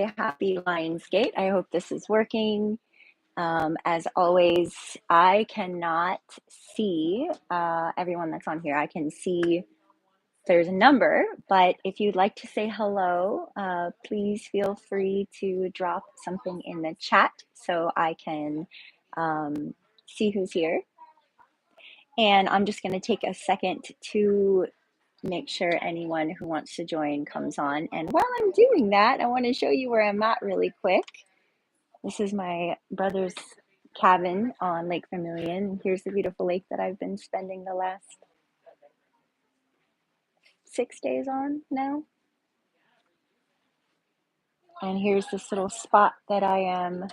happy Lionsgate. I hope this is working. As always, I cannot see everyone that's on here. I can see there's a number, but if you'd like to say hello, please feel free to drop something in the chat so I can see who's here. And I'm just going to take a second to make sure anyone who wants to join comes on. And while I'm doing that, I want to show you where I'm at really quick. This is my brother's cabin on Lake Vermilion. Here's the beautiful lake that I've been spending the last 6 days on now. And here's this little spot that I am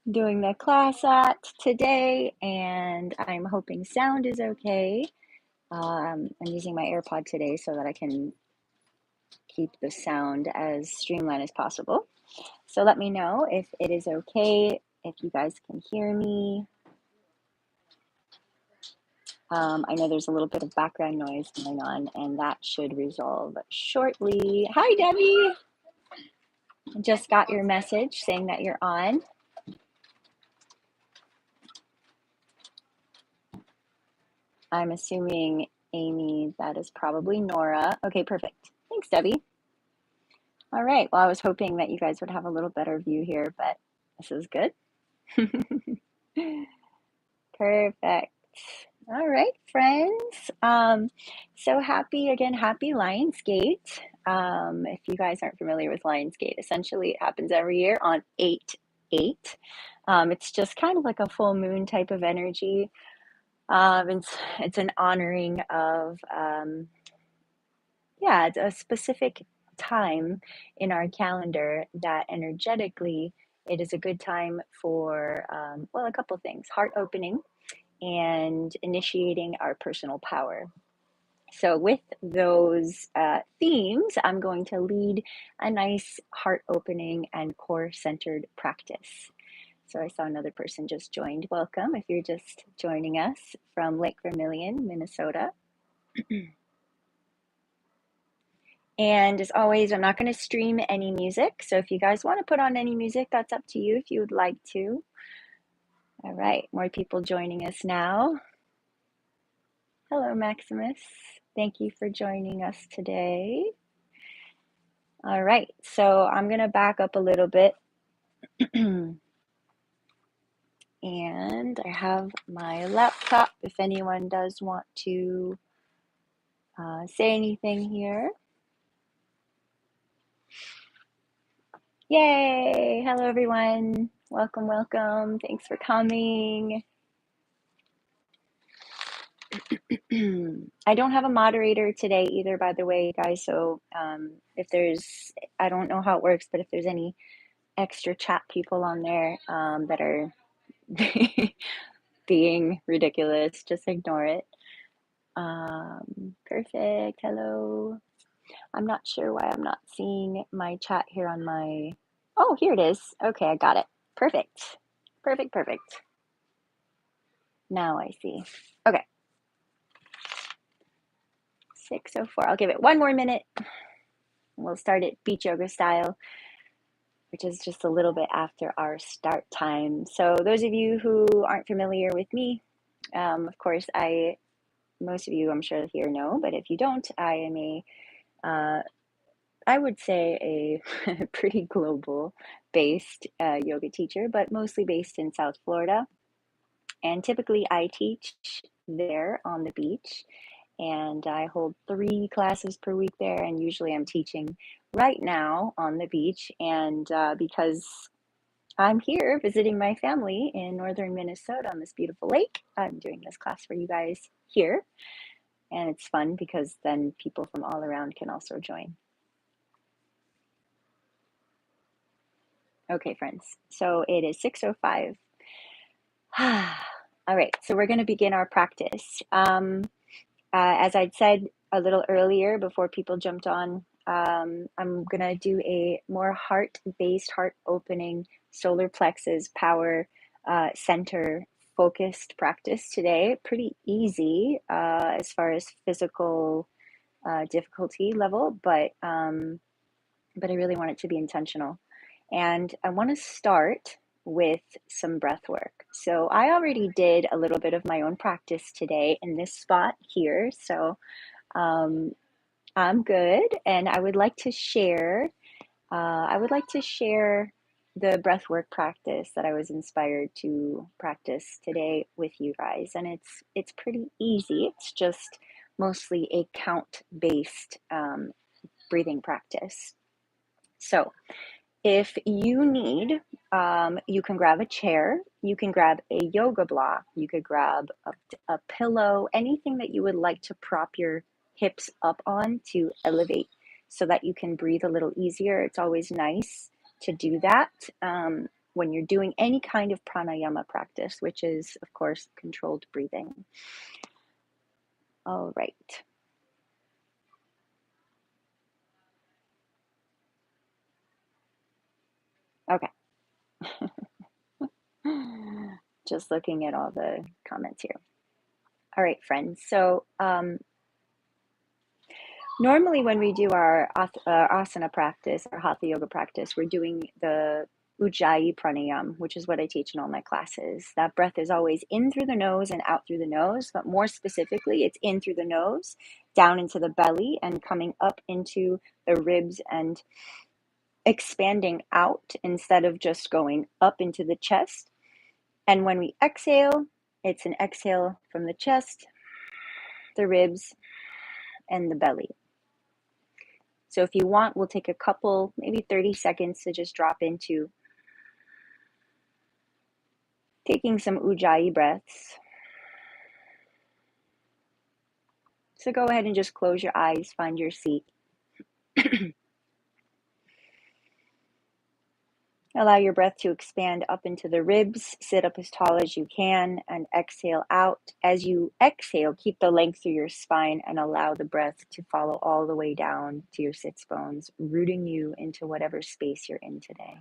doing the class at today, and I'm hoping sound is okay. I'm using my AirPod today so that I can keep the sound as streamlined as possible. So let me know if it is okay, if you guys can hear me. I know there's a little bit of background noise going on, and that should resolve shortly. Hi, Debbie. I just got your message saying that you're on. I'm assuming, Amy, that is probably Nora. Okay, perfect. Thanks, Debbie. All right. Well, I was hoping that you guys would have a little better view here, but this is good. Perfect. All right, friends. So happy Lionsgate. If you guys aren't familiar with Lionsgate, essentially it happens every year on 8/8. It's just kind of like a full moon type of energy. It's an honoring of it's a specific time in our calendar that energetically it is a good time for a couple things: heart opening and initiating our personal power. So with those themes, I'm going to lead a nice heart opening and core centered practice. So I saw another person just joined. Welcome if you're just joining us from Lake Vermilion, Minnesota. And as always, I'm not going to stream any music. So if you guys want to put on any music, that's up to you if you would like to. All right, more people joining us now. Hello, Maximus. Thank you for joining us today. All right, so I'm going to back up a little bit. And I have my laptop if anyone does want to say anything here. Yay! Hello, everyone. Welcome, welcome. Thanks for coming. I don't have a moderator today either, by the way, guys. So if there's, I don't know how it works, but if there's any extra chat people on there that are being ridiculous, just ignore it. Perfect. Hello. I'm not sure why I'm not seeing my chat here on my, oh, here it is. Okay, I got it. Perfect. Perfect. Now I see. Okay. 6:04. I'll give it one more minute. We'll start it beach yoga style, which is just a little bit after our start time. So those of you who aren't familiar with me, of course, most of you I'm sure here know, but if you don't, I am I would say a pretty global based yoga teacher, but mostly based in South Florida. And typically I teach there on the beach, and I hold 3 classes per week there, and usually I'm teaching right now on the beach. And because I'm here visiting my family in northern Minnesota on this beautiful lake, I'm doing this class for you guys here. And it's fun because then people from all around can also join. Okay, friends, so it is 6:05. All right, so we're going to begin our practice. As I'd said a little earlier before people jumped on, I'm going to do a more heart-based, heart-opening, solar plexus, power center focused practice today. Pretty easy as far as physical difficulty level, but but I really want it to be intentional. And I want to start with some breath work. So I already did a little bit of my own practice today in this spot here. So I'm good, and I would like to share. The breathwork practice that I was inspired to practice today with you guys, and it's pretty easy. It's just mostly a count-based breathing practice. So if you need, you can grab a chair, you can grab a yoga block, you could grab a pillow, anything that you would like to prop your hips up on to elevate so that you can breathe a little easier. It's always nice to do that when you're doing any kind of pranayama practice, which is, of course, controlled breathing. All right. Okay. Just looking at all the comments here. All right, friends. So normally when we do our asana practice, our hatha yoga practice, we're doing the Ujjayi pranayam, which is what I teach in all my classes. That breath is always in through the nose and out through the nose, but more specifically, it's in through the nose, down into the belly, and coming up into the ribs and expanding out instead of just going up into the chest. And when we exhale, it's an exhale from the chest, the ribs, and the belly. So if you want, we'll take a couple, maybe 30 seconds to just drop into taking some Ujjayi breaths. So go ahead and just close your eyes, find your seat. Allow your breath to expand up into the ribs, sit up as tall as you can, and exhale out. As you exhale, keep the length through your spine and allow the breath to follow all the way down to your sits bones, rooting you into whatever space you're in today.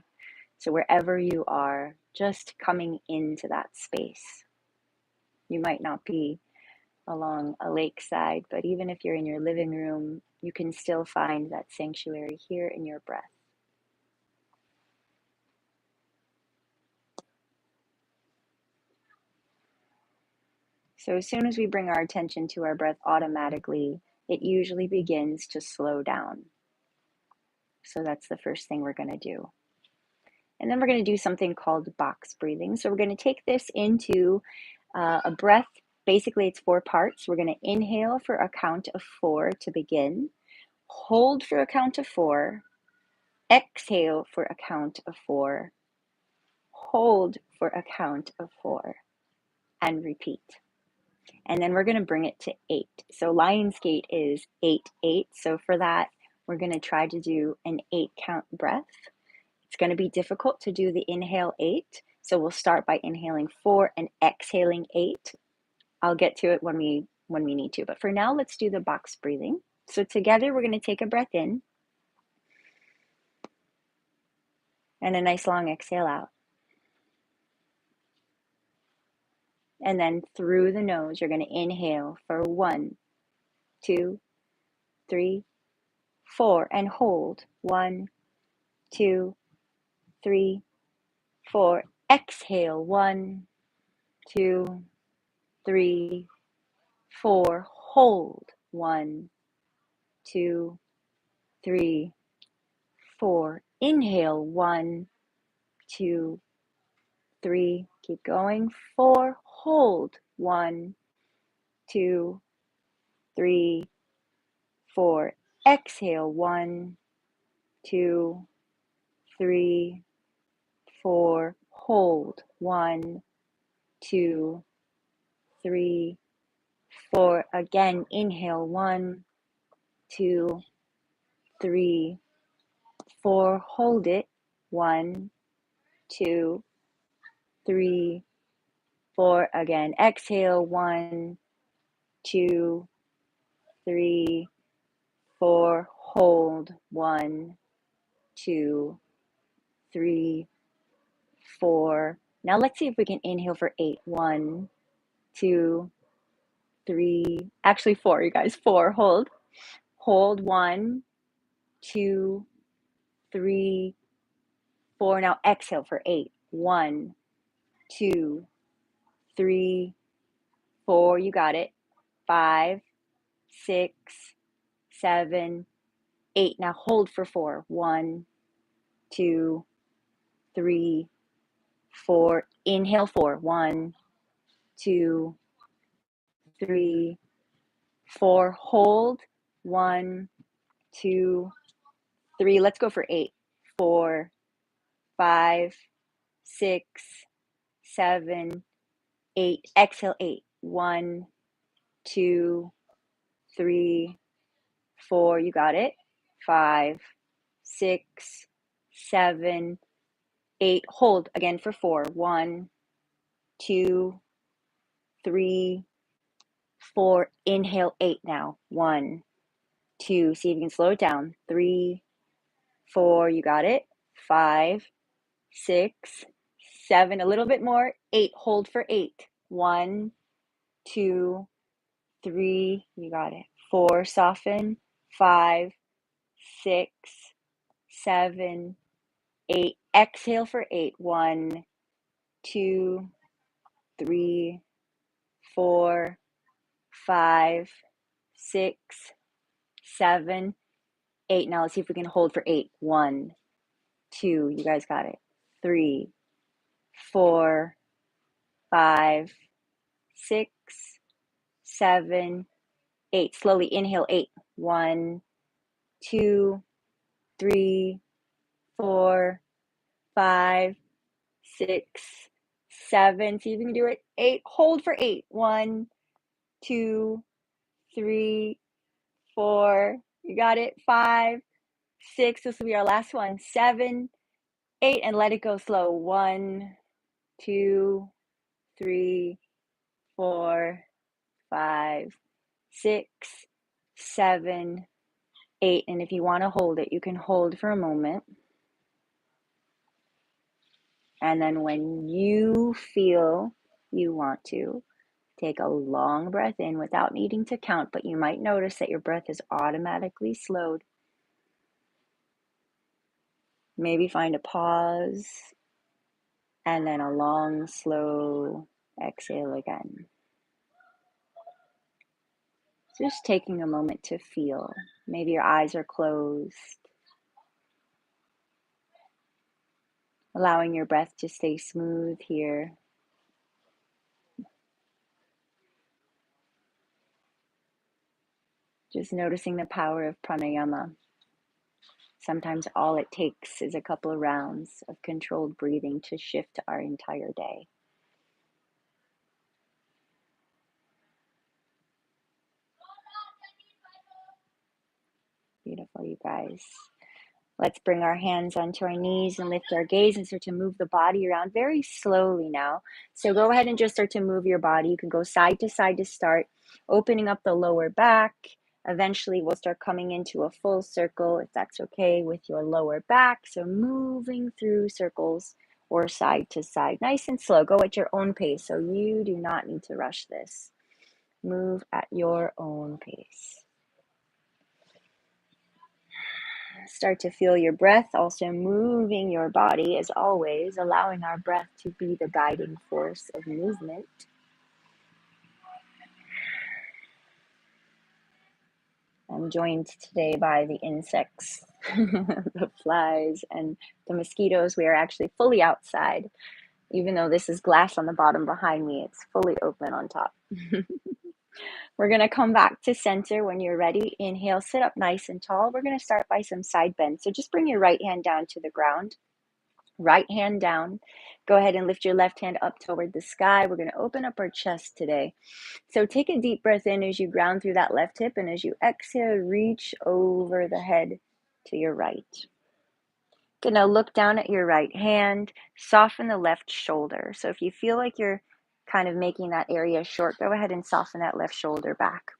So wherever you are, just coming into that space. You might not be along a lakeside, but even if you're in your living room, you can still find that sanctuary here in your breath. So as soon as we bring our attention to our breath automatically, it usually begins to slow down. So that's the first thing we're going to do. And then we're going to do something called box breathing. So we're going to take this into a breath. Basically, it's 4 parts. We're going to inhale for a count of 4 to begin, hold for a count of 4, exhale for a count of 4, hold for a count of 4, and repeat. And then we're going to bring it to 8. So Lionsgate is 8-8. So for that, we're going to try to do an 8 count breath. It's going to be difficult to do the inhale 8. So we'll start by inhaling 4 and exhaling 8. I'll get to it when we need to. But for now, let's do the box breathing. So together, we're going to take a breath in and a nice long exhale out. And then through the nose, you're going to inhale for 1, 2, 3, 4, and hold. 1, 2, 3, 4. Exhale. 1, 2, 3, 4. Hold. 1, 2, 3, 4. Inhale. 1, 2, 3. Keep going. 4. Hold. 1, 2, 3, 4. Exhale. 1, 2, 3, 4. Hold. 1, 2, 3, 4. Again, inhale. 1, 2, 3, 4. Hold it. 1, 2, 3, 4. Again, exhale. 1, 2, 3, 4. Hold. 1, 2, 3, 4. Now let's see if we can inhale for 8. 1, 2, 3. Actually 4, you guys. 4. Hold. Hold. 1, 2, 3, 4. Now exhale for 8. 1, 2, 3, 4. You got it. 5, 6, 7, 8. Now hold for 4. 1, 2, 3, 4. Inhale 4. 1, 2, 3, 4. Hold. 1, 2, 3. Let's go for 8. 4, 5, 6, 7, 8. Exhale 8. 1, 2, 3, 4. You got it. 5, 6, 7, 8. Hold again for 4. 1, 2, 3, 4. Inhale 8 now. 1, 2. See if you can slow it down. 3, 4. You got it. 5, 6, 7. A little bit more. 8. Hold for 8. 1, 2, 3. You got it. 4. Soften. 5, 6, 7, 8. Exhale for 8. 1, 2, 3, 4, 5, 6, 7, 8. Now let's see if we can hold for 8. 1, 2. You guys got it. 3, 4, 5, 6, 7, 8. Slowly inhale 8. 1, 2, 3, 4, 5, 6, 7. See if you can do it. 8. Hold for 8. 1, 2, 3, 4. You got it. 5, 6. This will be our last one. 7, 8. And let it go slow. 1, 2, 3, 4, 5, 6, 7, 8. And if you want to hold it, you can hold for a moment. And then when you feel you want to, take a long breath in without needing to count, but you might notice that your breath is automatically slowed. Maybe find a pause and then a long, slow exhale again. Just taking a moment to feel. Maybe your eyes are closed. Allowing your breath to stay smooth here. Just noticing the power of pranayama. Sometimes all it takes is a couple of rounds of controlled breathing to shift our entire day. Beautiful, you guys. Let's bring our hands onto our knees and lift our gaze and start to move the body around very slowly now. So go ahead and just start to move your body. You can go side to start, opening up the lower back. Eventually, we'll start coming into a full circle, if that's okay with your lower back. So moving through circles or side to side, nice and slow. Go at your own pace. So you do not need to rush this. Move at your own pace. Start to feel your breath also moving your body, as always, allowing our breath to be the guiding force of movement. I'm joined today by the insects, the flies, and the mosquitoes. We are actually fully outside. Even though this is glass on the bottom behind me, it's fully open on top. We're going to come back to center when you're ready. Inhale, sit up nice and tall. We're going to start by some side bends. So just bring your right hand down to the ground. Right hand down. Go ahead and lift your left hand up toward the sky. We're going to open up our chest today. So take a deep breath in as you ground through that left hip, and as you exhale, reach over the head to your right. Good. Now look down at your right hand, soften the left shoulder. So if you feel like you're kind of making that area short, go ahead and soften that left shoulder back.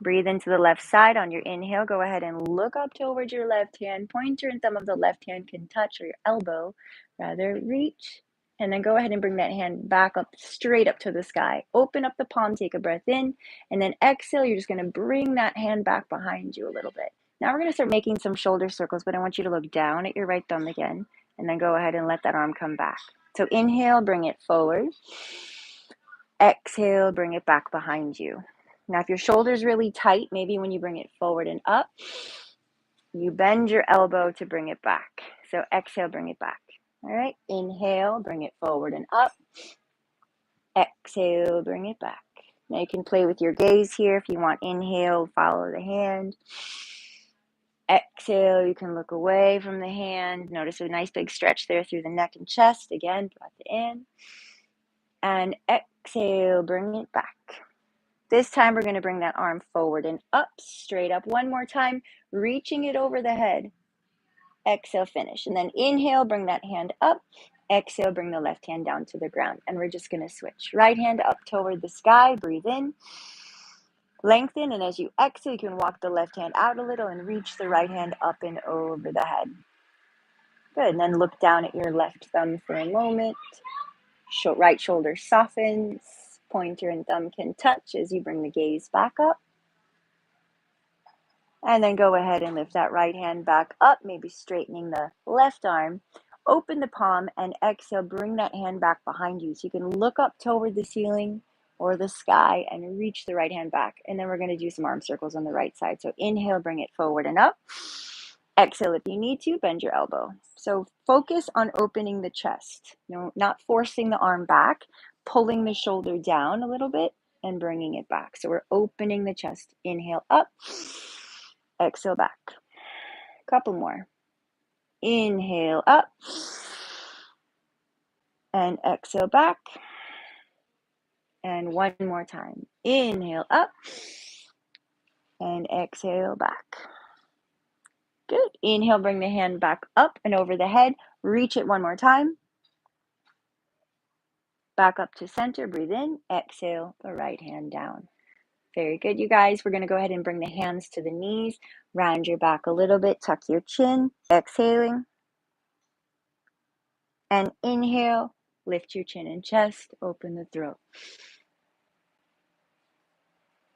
Breathe into the left side on your inhale. Go ahead and look up towards your left hand. Pointer and thumb of the left hand can touch, or your elbow rather, reach. And then go ahead and bring that hand back up, straight up to the sky. Open up the palm, take a breath in, and then exhale. You're just going to bring that hand back behind you a little bit. Now we're going to start making some shoulder circles, but I want you to look down at your right thumb again, and then go ahead and let that arm come back. So inhale, bring it forward. Exhale, bring it back behind you. Now, if your shoulder's really tight, maybe when you bring it forward and up, you bend your elbow to bring it back. So exhale, bring it back. All right, inhale, bring it forward and up. Exhale, bring it back. Now you can play with your gaze here. If you want, inhale, follow the hand. Exhale, you can look away from the hand. Notice a nice big stretch there through the neck and chest. Again, breath in. And exhale, bring it back. This time we're going to bring that arm forward and up, straight up. One more time, reaching it over the head. Exhale, finish. And then inhale, bring that hand up. Exhale, bring the left hand down to the ground. And we're just going to switch. Right hand up toward the sky. Breathe in. Lengthen. And as you exhale, you can walk the left hand out a little and reach the right hand up and over the head. Good. And then look down at your left thumb for a moment. Right shoulder softens. Pointer and thumb can touch as you bring the gaze back up. And then go ahead and lift that right hand back up, maybe straightening the left arm. Open the palm and exhale, bring that hand back behind you. So you can look up toward the ceiling or the sky and reach the right hand back. And then we're going to do some arm circles on the right side. So inhale, bring it forward and up. Exhale, if you need to, bend your elbow. So focus on opening the chest. Not forcing the arm back, pulling the shoulder down a little bit and bringing it back. So we're opening the chest. Inhale up. Exhale back. Couple more. Inhale up. And exhale back. And one more time. Inhale up. And exhale back. Good. Inhale, bring the hand back up and over the head. Reach it one more time. Back up to center. Breathe in. Exhale the right hand down. Very good, you guys. We're going to go ahead and bring the hands to the knees. Round your back a little bit. Tuck your chin. Exhaling. And inhale. Lift your chin and chest. Open the throat.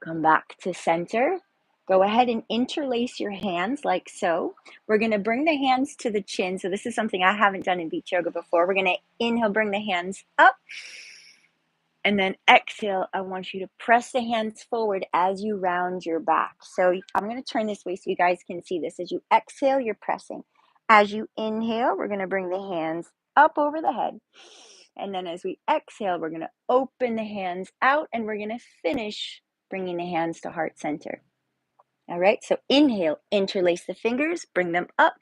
Come back to center. Go ahead and interlace your hands like so. We're going to bring the hands to the chin. So this is something I haven't done in beach yoga before. We're going to inhale, bring the hands up. And then exhale, I want you to press the hands forward as you round your back. So I'm going to turn this way so you guys can see this. As you exhale, you're pressing. As you inhale, we're going to bring the hands up over the head. And then as we exhale, we're going to open the hands out and we're going to finish bringing the hands to heart center. All right, so inhale, interlace the fingers, bring them up,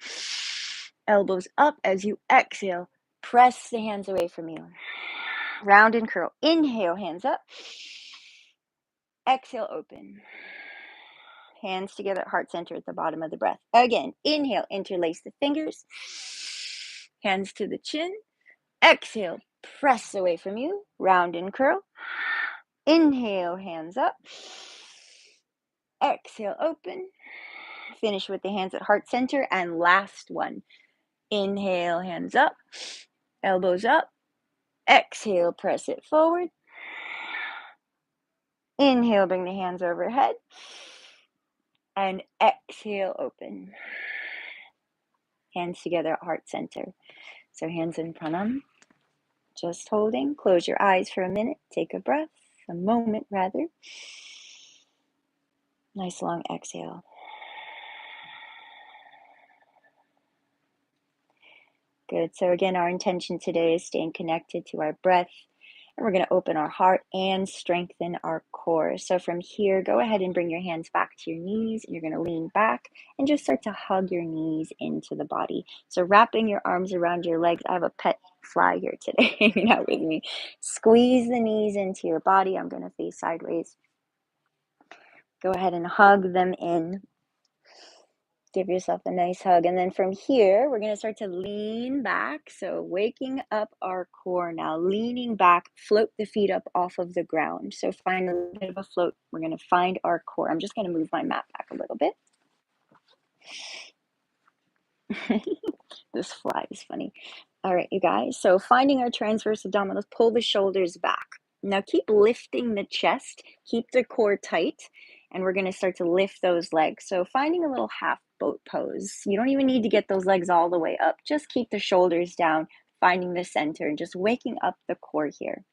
elbows up. As you exhale, press the hands away from you. Round and curl. Inhale, hands up. Exhale, open. Hands together, heart center at the bottom of the breath. Again, inhale, interlace the fingers. Hands to the chin. Exhale, press away from you. Round and curl. Inhale, hands up. Exhale, open. Finish with the hands at heart center. And last one. Inhale, hands up. Elbows up. Exhale, press it forward. Inhale, bring the hands overhead. And exhale, open. Hands together at heart center. So hands in pranam. Just holding. Close your eyes for a minute. Take a breath. A moment, rather. Nice long exhale. Good. So again, our intention today is staying connected to our breath. And we're going to open our heart and strengthen our core. So from here, go ahead and bring your hands back to your knees. And you're going to lean back and just start to hug your knees into the body. So wrapping your arms around your legs. I have a pet fly here today hanging out with me. Squeeze the knees into your body. I'm going to face sideways. Go ahead and hug them in. Give yourself a nice hug. And then from here, we're going to start to lean back. So waking up our core now, leaning back, float the feet up off of the ground. So find a little bit of a float. We're going to find our core. I'm just going to move my mat back a little bit. This fly is funny. All right, you guys. So finding our transverse abdominals, pull the shoulders back. Now keep lifting the chest. Keep the core tight. And we're going to start to lift those legs. So finding a little half boat pose. You don't even need to get those legs all the way up. Just keep the shoulders down, finding the center and just waking up the core here.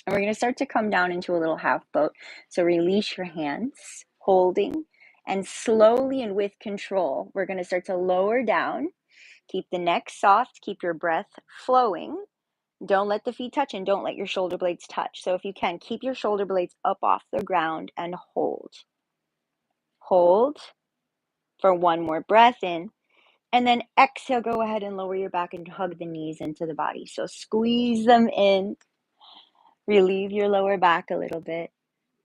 And we're going to start to come down into a little half boat. So release your hands, holding, and slowly and with control, we're going to start to lower down. Keep the neck soft, keep your breath flowing. Don't let the feet touch and don't let your shoulder blades touch. So if you can, keep your shoulder blades up off the ground and hold. Hold for one more breath in. And then exhale, go ahead and lower your back and hug the knees into the body. So squeeze them in. Relieve your lower back a little bit.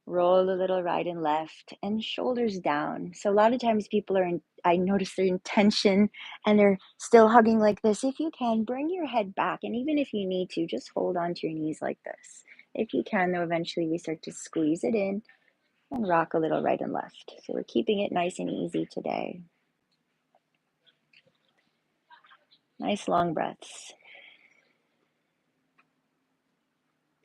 Roll a little right and left and shoulders down. So a lot of times people I notice they're in tension and they're still hugging like this. If you can, bring your head back. And even if you need to, just hold on to your knees like this. If you can, though, eventually we start to squeeze it in and rock a little right and left. So we're keeping it nice and easy today. Nice long breaths.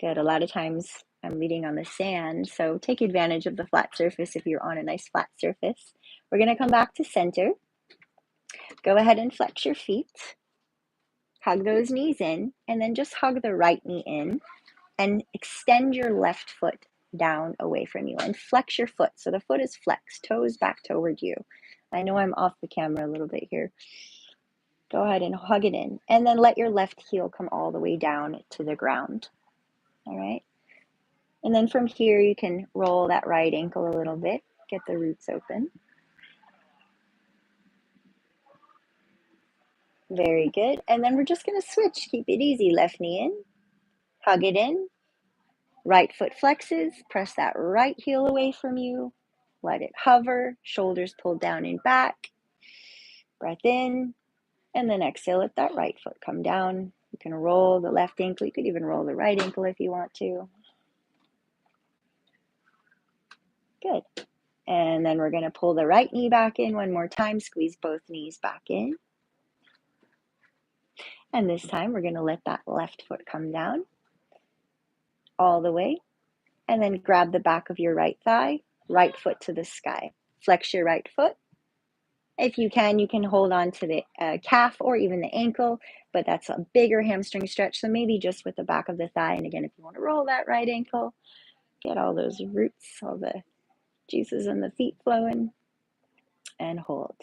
Good. A lot of times I'm leading on the sand, so take advantage of the flat surface if you're on a nice flat surface. We're going to come back to center. Go ahead and flex your feet. Hug those knees in, and then just hug the right knee in and extend your left foot down away from you and flex your foot. So the foot is flexed, toes back toward you. I know I'm off the camera a little bit here. Go ahead and hug it in, and then let your left heel come all the way down to the ground. All right. And then from here, you can roll that right ankle a little bit, get the roots open. Very good. And then we're just going to switch. Keep it easy. Left knee in, hug it in. Right foot flexes. Press that right heel away from you. Let it hover. Shoulders pulled down and back. Breath in. And then exhale, let that right foot come down. You can roll the left ankle. You could even roll the right ankle if you want to. Good. And then we're going to pull the right knee back in one more time. Squeeze both knees back in. And this time we're going to let that left foot come down all the way. And then grab the back of your right thigh, right foot to the sky. Flex your right foot. If you can hold on to the calf or even the ankle, but that's a bigger hamstring stretch. So maybe just with the back of the thigh. And again, if you want to roll that right ankle, get all those roots, all the juices in the feet flowing, and hold.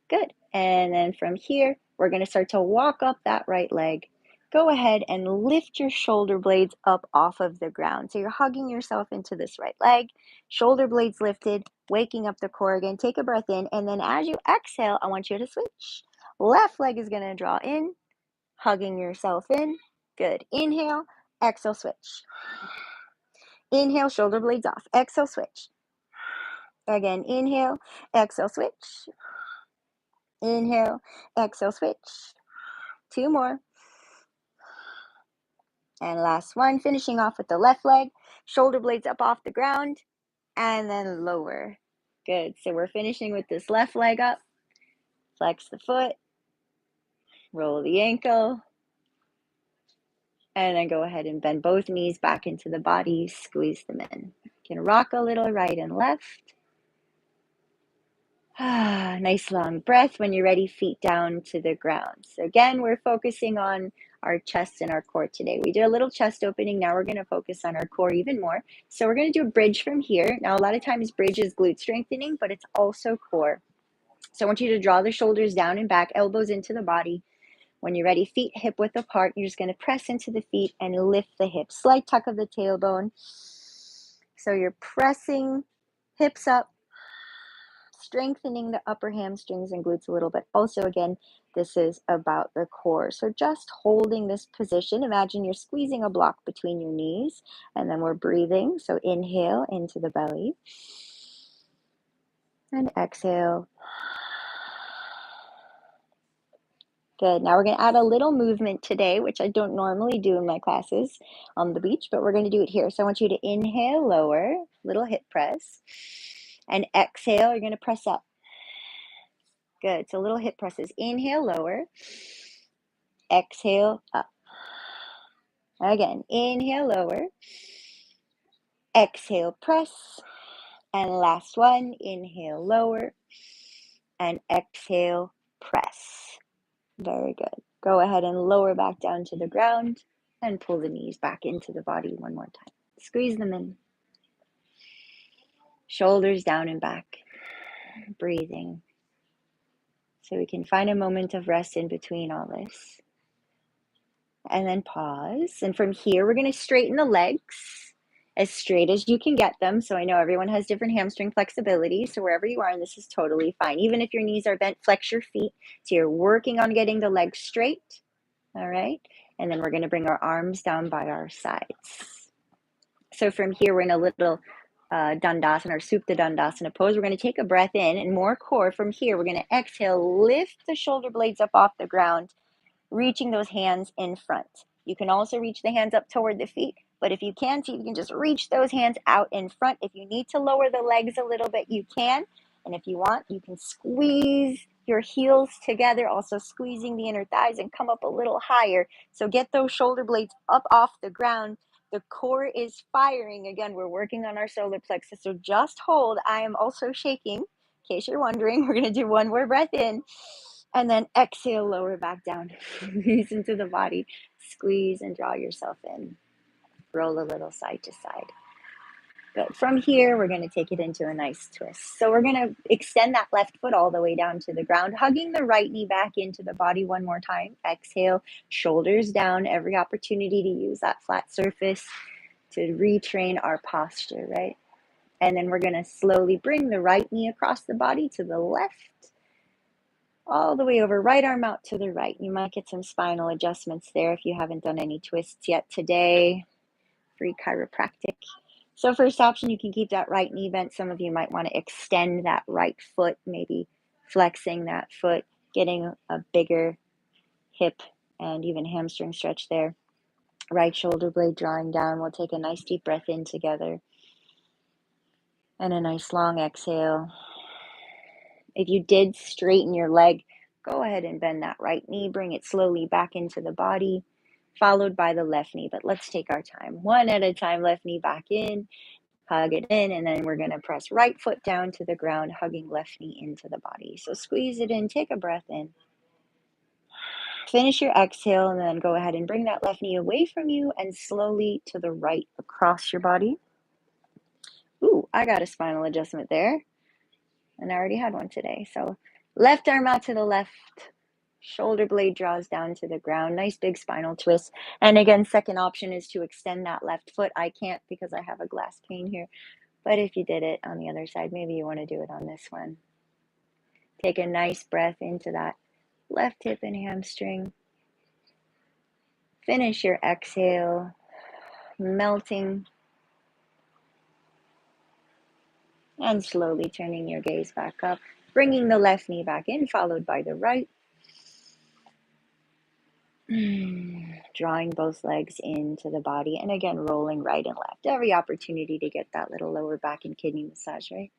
Good. And then from here, we're going to start to walk up that right leg. Go ahead and lift your shoulder blades up off of the ground. So you're hugging yourself into this right leg, shoulder blades lifted, waking up the core again. Take a breath in, and then as you exhale, I want you to switch. Left leg is going to draw in, hugging yourself in. Good. Inhale, exhale, switch. Inhale, shoulder blades off. Exhale, switch. Again, inhale, exhale, switch. Inhale, exhale, switch. Two more. And last one, finishing off with the left leg, shoulder blades up off the ground, and then lower. Good. So we're finishing with this left leg up. Flex the foot, roll the ankle, and then go ahead and bend both knees back into the body, squeeze them in. You can rock a little right and left. Nice long breath. When you're ready, feet down to the ground. So again, we're focusing on our chest and our core today. We did a little chest opening. Now we're going to focus on our core even more. So we're going to do a bridge from here. Now, a lot of times bridge is glute strengthening, but it's also core. So I want you to draw the shoulders down and back, elbows into the body. When you're ready, feet hip width apart. You're just going to press into the feet and lift the hips. Slight tuck of the tailbone. So you're pressing hips up, strengthening the upper hamstrings and glutes a little bit. Also, again, this is about the core. So just holding this position. Imagine you're squeezing a block between your knees, and then we're breathing. So inhale into the belly and exhale. Good. Now we're going to add a little movement today, which I don't normally do in my classes on the beach, but we're going to do it here. So I want you to inhale, lower, little hip press, and exhale, you're going to press up. Good. So little hip presses. Inhale, lower. Exhale, up. Again, inhale, lower. Exhale, press. And last one, inhale, lower. And exhale, press. Very good. Go ahead and lower back down to the ground and pull the knees back into the body one more time. Squeeze them in. Shoulders down and back. Breathing. So we can find a moment of rest in between all this. And then pause. And from here, we're going to straighten the legs as straight as you can get them. So I know everyone has different hamstring flexibility. So wherever you are, and this is totally fine. Even if your knees are bent, flex your feet. So you're working on getting the legs straight. All right. And then we're going to bring our arms down by our sides. So from here, we're in a little Dandasana or Supta Dandasana pose. We're going to take a breath in and more core. From here, we're going to exhale, lift the shoulder blades up off the ground, reaching those hands in front. You can also reach the hands up toward the feet, but if you can't, you can just reach those hands out in front. If you need to lower the legs a little bit, you can. And if you want, you can squeeze your heels together, also squeezing the inner thighs and come up a little higher. So get those shoulder blades up off the ground. The core is firing. Again, we're working on our solar plexus, so just hold. I am also shaking, in case you're wondering. We're going to do one more breath in. And then exhale, lower back down. Release into the body. Squeeze and draw yourself in. Roll a little side to side. Good. From here, we're going to take it into a nice twist. So we're going to extend that left foot all the way down to the ground, hugging the right knee back into the body one more time. Exhale, shoulders down. Every opportunity to use that flat surface to retrain our posture, right? And then we're going to slowly bring the right knee across the body to the left, all the way over, right arm out to the right. You might get some spinal adjustments there if you haven't done any twists yet today. Free chiropractic. So first option, you can keep that right knee bent. Some of you might want to extend that right foot, maybe flexing that foot, getting a bigger hip and even hamstring stretch there. Right shoulder blade drawing down. We'll take a nice deep breath in together and a nice long exhale. If you did straighten your leg, go ahead and bend that right knee, bring it slowly back into the body, followed by the left knee. But let's take our time. One at a time, left knee back in, hug it in, and then we're going to press right foot down to the ground, hugging left knee into the body. So squeeze it in, take a breath in. Finish your exhale, and then go ahead and bring that left knee away from you and slowly to the right across your body. Ooh, I got a spinal adjustment there. And I already had one today. So left arm out to the left, shoulder blade draws down to the ground. Nice big spinal twist. And again, second option is to extend that left foot. I can't because I have a glass pane here. But if you did it on the other side, maybe you want to do it on this one. Take a nice breath into that left hip and hamstring. Finish your exhale, melting. And slowly turning your gaze back up, bringing the left knee back in, followed by the right. Drawing both legs into the body, and again, rolling right and left. Every opportunity to get that little lower back and kidney massage, right?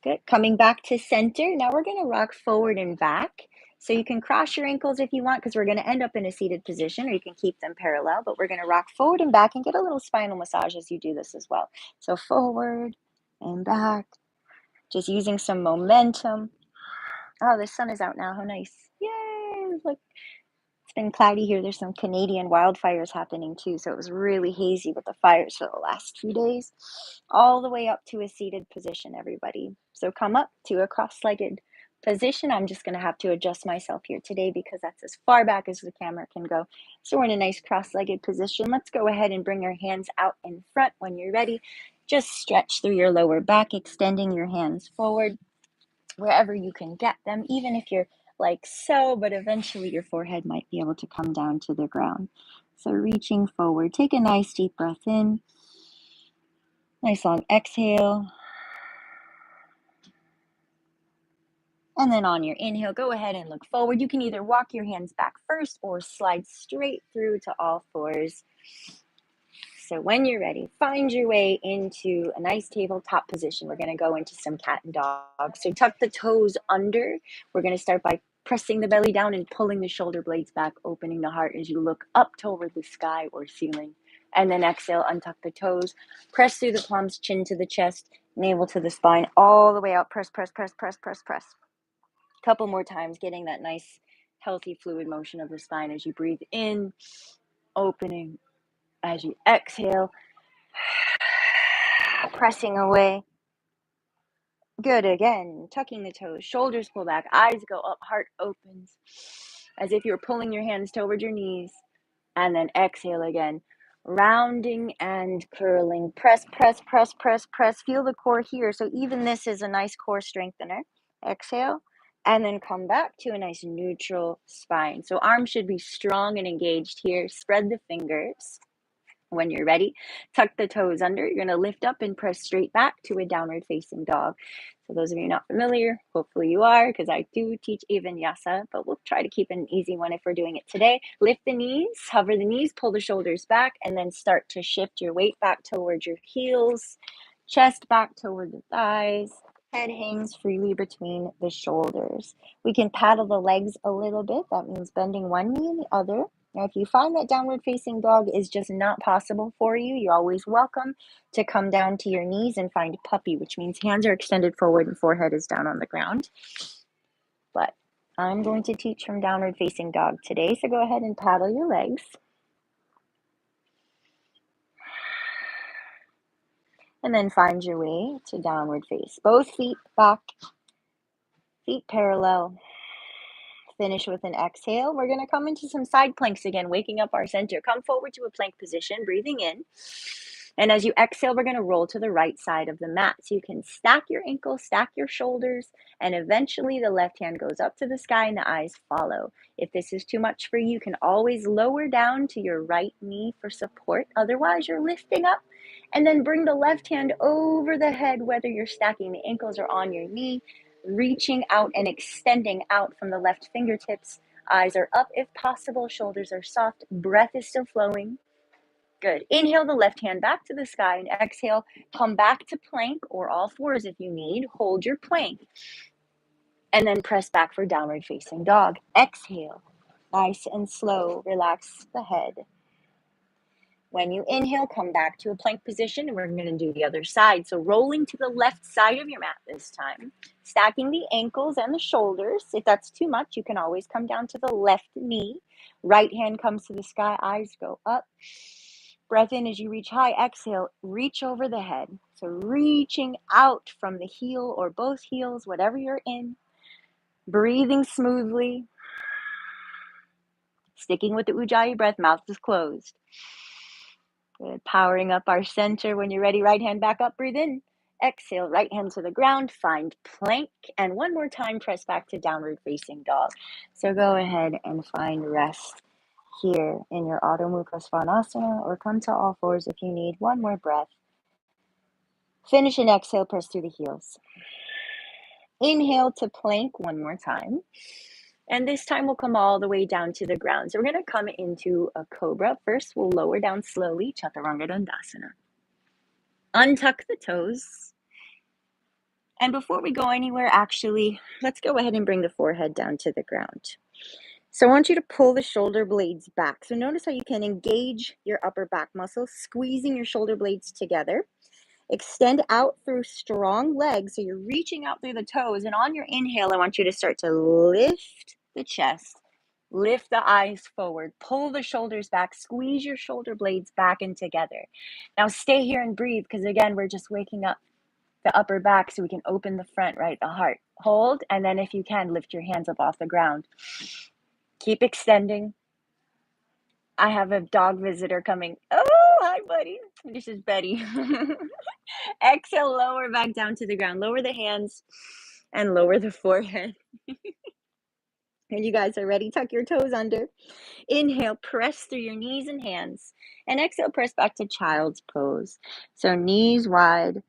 Good. Coming back to center. Now we're going to rock forward and back. So you can cross your ankles if you want, because we're going to end up in a seated position, or you can keep them parallel, but we're going to rock forward and back and get a little spinal massage as you do this as well. So forward and back, just using some momentum. Oh, the sun is out now. How nice. Yay! Look. It's been cloudy here. There's some Canadian wildfires happening too. So it was really hazy with the fires for the last few days. All the way up to a seated position, everybody. So come up to a cross-legged position. I'm just going to have to adjust myself here today because that's as far back as the camera can go. So we're in a nice cross-legged position. Let's go ahead and bring our hands out in front when you're ready. Just stretch through your lower back, extending your hands forward wherever you can get them, even if you're like so, but eventually your forehead might be able to come down to the ground. So reaching forward, take a nice deep breath in, nice long exhale. And then on your inhale, go ahead and look forward. You can either walk your hands back first or slide straight through to all fours. So when you're ready, find your way into a nice tabletop position. We're going to go into some cat and dog. So tuck the toes under. We're going to start by pressing the belly down and pulling the shoulder blades back, opening the heart as you look up toward the sky or ceiling. And then exhale, untuck the toes, press through the palms, chin to the chest, Navel to the spine, all the way out. Press, press, press, press, press, press. Couple more times, getting that nice, healthy fluid motion of the spine as you breathe in, opening. As you exhale, pressing away. Good. Again, tucking the toes, shoulders pull back, eyes go up, heart opens, as if you're pulling your hands towards your knees. And then exhale again, rounding and curling. Press, press, press, press, press. Feel the core here. So even this is a nice core strengthener. Exhale, and then come back to a nice neutral spine. So arms should be strong and engaged here. Spread the fingers. When you're ready, tuck the toes under. You're going to lift up and press straight back to a downward facing dog. So those of you not familiar, hopefully you are, because I do teach vinyasa, but we'll try to keep an easy one if we're doing it today. Lift the knees, hover the knees, pull the shoulders back, and then start to shift your weight back towards your heels, chest back toward the thighs. Head hangs freely between the shoulders. We can paddle the legs a little bit. That means bending one knee and the other. Now, if you find that downward facing dog is just not possible for you, you're always welcome to come down to your knees and find puppy, which means hands are extended forward and forehead is down on the ground. But I'm going to teach from downward facing dog today, so go ahead and paddle your legs. And then find your way to downward face. Both feet back, feet parallel. Finish with an exhale. We're going to come into some side planks again, waking up our center. Come forward to a plank position, breathing in. And as you exhale, we're going to roll to the right side of the mat. So you can stack your ankles, stack your shoulders, and eventually the left hand goes up to the sky and the eyes follow. If this is too much for you, you can always lower down to your right knee for support. Otherwise, you're lifting up and then bring the left hand over the head, whether you're stacking the ankles or on your knee, reaching out and extending out from the left fingertips. Eyes are up if possible, shoulders are soft, breath is still flowing. Good. Inhale the left hand back to the sky and exhale, come back to plank or all fours if you need. Hold your plank and then press back for downward facing dog. Exhale, nice and slow, relax the head. When you inhale, come back to a plank position, and we're going to do the other side. So rolling to the left side of your mat this time, stacking the ankles and the shoulders. If that's too much, you can always come down to the left knee. Right hand comes to the sky, eyes go up. Breath in as you reach high. Exhale, reach over the head. So reaching out from the heel or both heels, whatever you're in. Breathing smoothly. Sticking with the Ujjayi breath, mouth is closed. Good. Powering up our center. When you're ready, right hand back up, breathe in. Exhale, right hand to the ground, find plank. And one more time, press back to downward facing dog. So go ahead and find rest here in your Adho Mukha Svanasana, or come to all fours if you need. One more breath. Finish and exhale, press through the heels. Inhale to plank one more time. And this time we'll come all the way down to the ground. So we're going to come into a cobra. First, we'll lower down slowly, Chaturanga Dandasana. Untuck the toes. And before we go anywhere, actually, let's go ahead and bring the forehead down to the ground. So I want you to pull the shoulder blades back. So notice how you can engage your upper back muscles, squeezing your shoulder blades together. Extend out through strong legs. So you're reaching out through the toes. And on your inhale, I want you to start to lift the chest, lift the eyes forward, pull the shoulders back, squeeze your shoulder blades back and together. Now stay here and breathe, because again, we're just waking up the upper back so we can open the front, right? The heart. Hold. And then if you can, lift your hands up off the ground. Keep extending. I have a dog visitor coming. Oh, hi, buddy. This is Betty. Exhale, lower back down to the ground. Lower the hands and lower the forehead. And you guys are ready. Tuck your toes under. Inhale, press through your knees and hands. And exhale, press back to child's pose. So knees wide,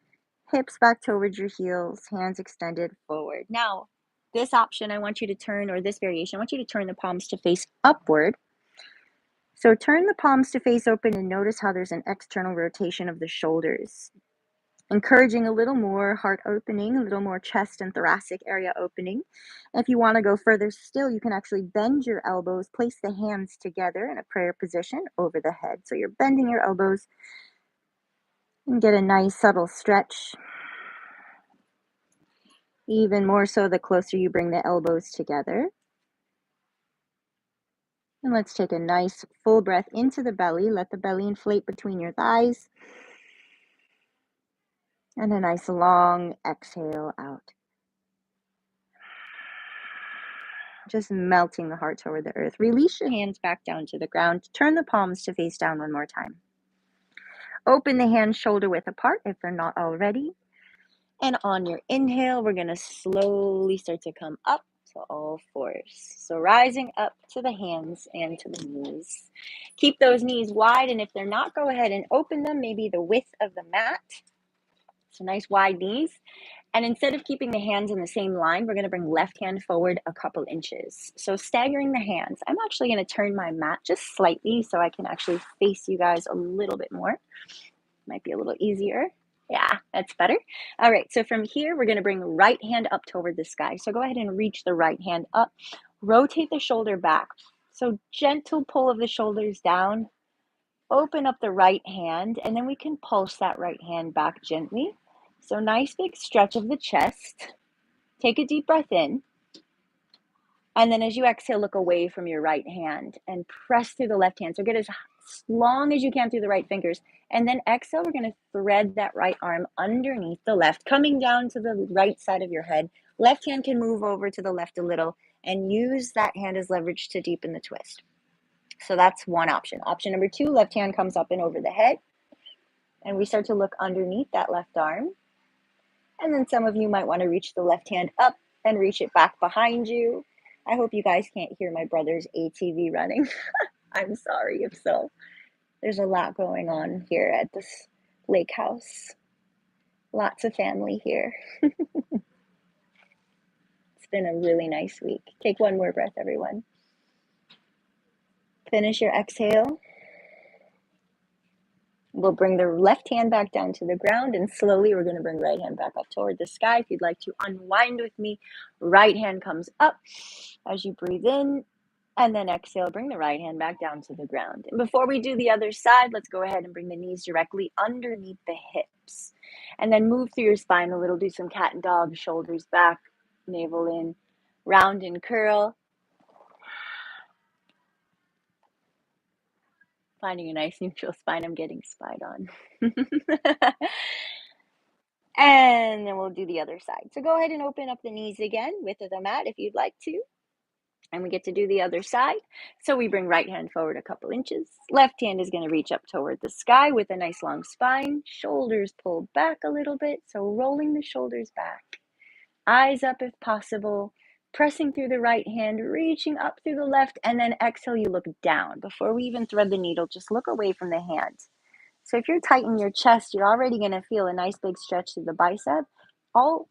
hips back towards your heels, hands extended forward. Now, this option, I want you to turn, or this variation, I want you to turn the palms to face upward. So turn the palms to face open and notice how there's an external rotation of the shoulders. Encouraging a little more heart opening, a little more chest and thoracic area opening. And if you want to go further still, you can actually bend your elbows, place the hands together in a prayer position over the head. So you're bending your elbows and get a nice subtle stretch. Even more so the closer you bring the elbows together. And let's take a nice full breath into the belly. Let the belly inflate between your thighs. And a nice long exhale out. Just melting the heart toward the earth. Release your hands back down to the ground. Turn the palms to face down one more time. Open the hands shoulder width apart if they're not already. And on your inhale, we're going to slowly start to come up to all fours. So rising up to the hands and to the knees. Keep those knees wide, and if they're not, go ahead and open them, maybe the width of the mat. So nice wide knees. And instead of keeping the hands in the same line, we're going to bring left hand forward a couple inches. So staggering the hands, I'm actually going to turn my mat just slightly so I can actually face you guys a little bit more. Might be a little easier. Yeah, that's better. All right, so from here, we're going to bring right hand up toward the sky. So go ahead and reach the right hand up. Rotate the shoulder back. So gentle pull of the shoulders down. Open up the right hand, and then we can pulse that right hand back gently. So nice big stretch of the chest. Take a deep breath in. And then as you exhale, look away from your right hand and press through the left hand. So get as long as you can through the right fingers. And then exhale, we're going to thread that right arm underneath the left, coming down to the right side of your head. Left hand can move over to the left a little and use that hand as leverage to deepen the twist. So that's one option. Option number two, left hand comes up and over the head. And we start to look underneath that left arm. And then some of you might want to reach the left hand up and reach it back behind you. I hope you guys can't hear my brother's ATV running. I'm sorry if so. There's a lot going on here at this lake house. Lots of family here. It's been a really nice week. Take one more breath, everyone. Finish your exhale. We'll bring the left hand back down to the ground, and slowly we're going to bring right hand back up toward the sky. If you'd like to unwind with me, right hand comes up as you breathe in, and then exhale, bring the right hand back down to the ground. And before we do the other side, let's go ahead and bring the knees directly underneath the hips, and then move through your spine a little. Do some cat and dog, shoulders back, navel in, round and curl. Finding a nice neutral spine. I'm getting spied on. And then we'll do the other side. So go ahead and open up the knees again, width of the mat if you'd like to. And we get to do the other side. So we bring right hand forward a couple inches. Left hand is going to reach up toward the sky with a nice long spine. Shoulders pulled back a little bit. So rolling the shoulders back. Eyes up if possible. Pressing through the right hand, reaching up through the left, and then exhale, you look down. Before we even thread the needle, just look away from the hand. So if you're tight in your chest, you're already going to feel a nice big stretch through the bicep,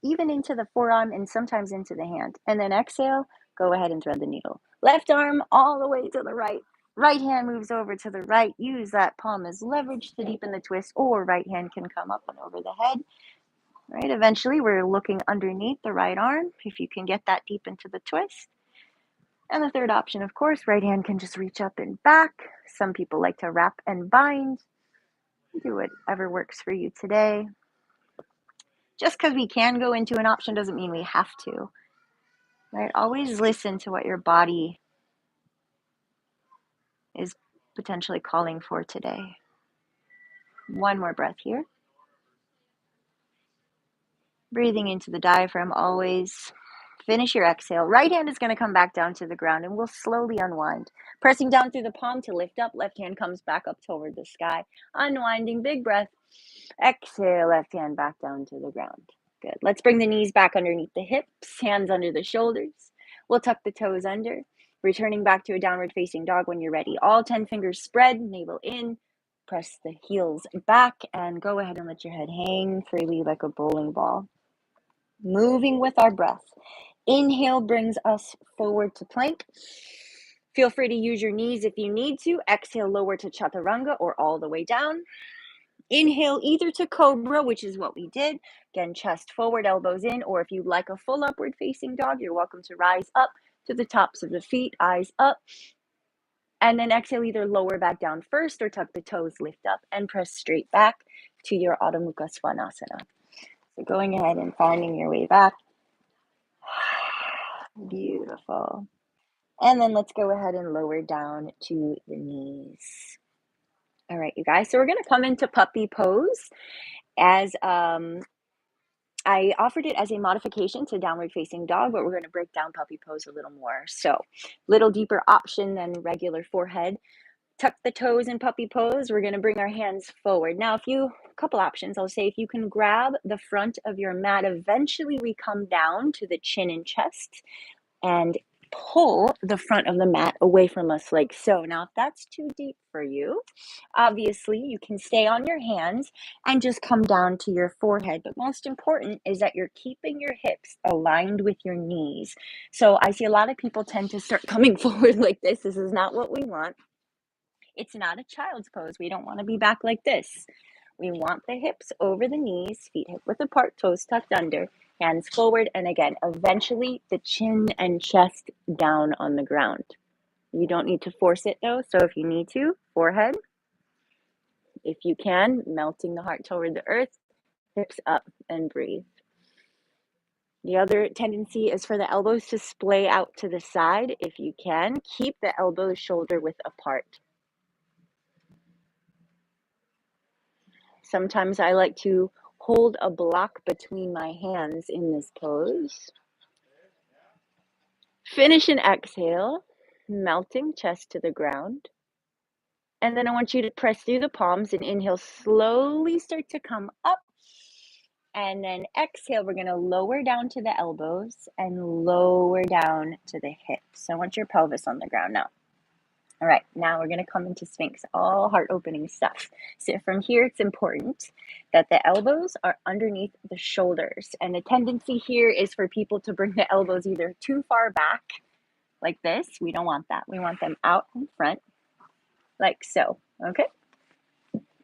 even into the forearm and sometimes into the hand. And then exhale, go ahead and thread the needle. Left arm all the way to the right. Right hand moves over to the right. Use that palm as leverage to deepen the twist, or right hand can come up and over the head. Right? Eventually, we're looking underneath the right arm, if you can get that deep into the twist. And the third option, of course, right hand can just reach up and back. Some people like to wrap and bind. Do whatever works for you today. Just because we can go into an option doesn't mean we have to. Right? Always listen to what your body is potentially calling for today. One more breath here. Breathing into the diaphragm always. Finish your exhale. Right hand is going to come back down to the ground, and we'll slowly unwind. Pressing down through the palm to lift up. Left hand comes back up toward the sky. Unwinding, big breath. Exhale, left hand back down to the ground. Good. Let's bring the knees back underneath the hips, hands under the shoulders. We'll tuck the toes under, returning back to a downward facing dog when you're ready. All 10 fingers spread, navel in, press the heels back, and go ahead and let your head hang freely like a bowling ball. Moving with our breath. Inhale brings us forward to plank. Feel free to use your knees if you need to. Exhale, lower to chaturanga or all the way down. Inhale either to cobra, which is what we did. Again, chest forward, elbows in, or if you'd like a full upward facing dog, you're welcome to rise up to the tops of the feet, eyes up. And then exhale, either lower back down first or tuck the toes, lift up, and press straight back to your Adho Mukha Svanasana. So going ahead and finding your way back. Beautiful. And then let's go ahead and lower down to the knees. All right, you guys. So we're going to come into puppy pose as I offered it as a modification to downward facing dog, but we're going to break down puppy pose a little more. So, little deeper option than regular forehead. Tuck the toes in puppy pose. We're going to bring our hands forward. Now, couple options. I'll say if you can grab the front of your mat, eventually we come down to the chin and chest and pull the front of the mat away from us like so. Now, if that's too deep for you, obviously you can stay on your hands and just come down to your forehead. But most important is that you're keeping your hips aligned with your knees. So I see a lot of people tend to start coming forward like this. This is not what we want. It's not a child's pose. We don't want to be back like this. We want the hips over the knees, feet hip width apart, toes tucked under, hands forward, and again, eventually the chin and chest down on the ground. You don't need to force it though, so if you need to, forehead. If you can, melting the heart toward the earth, hips up and breathe. The other tendency is for the elbows to splay out to the side. If you can, keep the elbows shoulder width apart. Sometimes I like to hold a block between my hands in this pose. Finish and exhale, melting chest to the ground. And then I want you to press through the palms and inhale, slowly start to come up. And then exhale, we're going to lower down to the elbows and lower down to the hips. So I want your pelvis on the ground now. All right, now we're going to come into Sphinx, all heart-opening stuff. So from here, it's important that the elbows are underneath the shoulders. And the tendency here is for people to bring the elbows either too far back, like this. We don't want that. We want them out in front, like so, okay?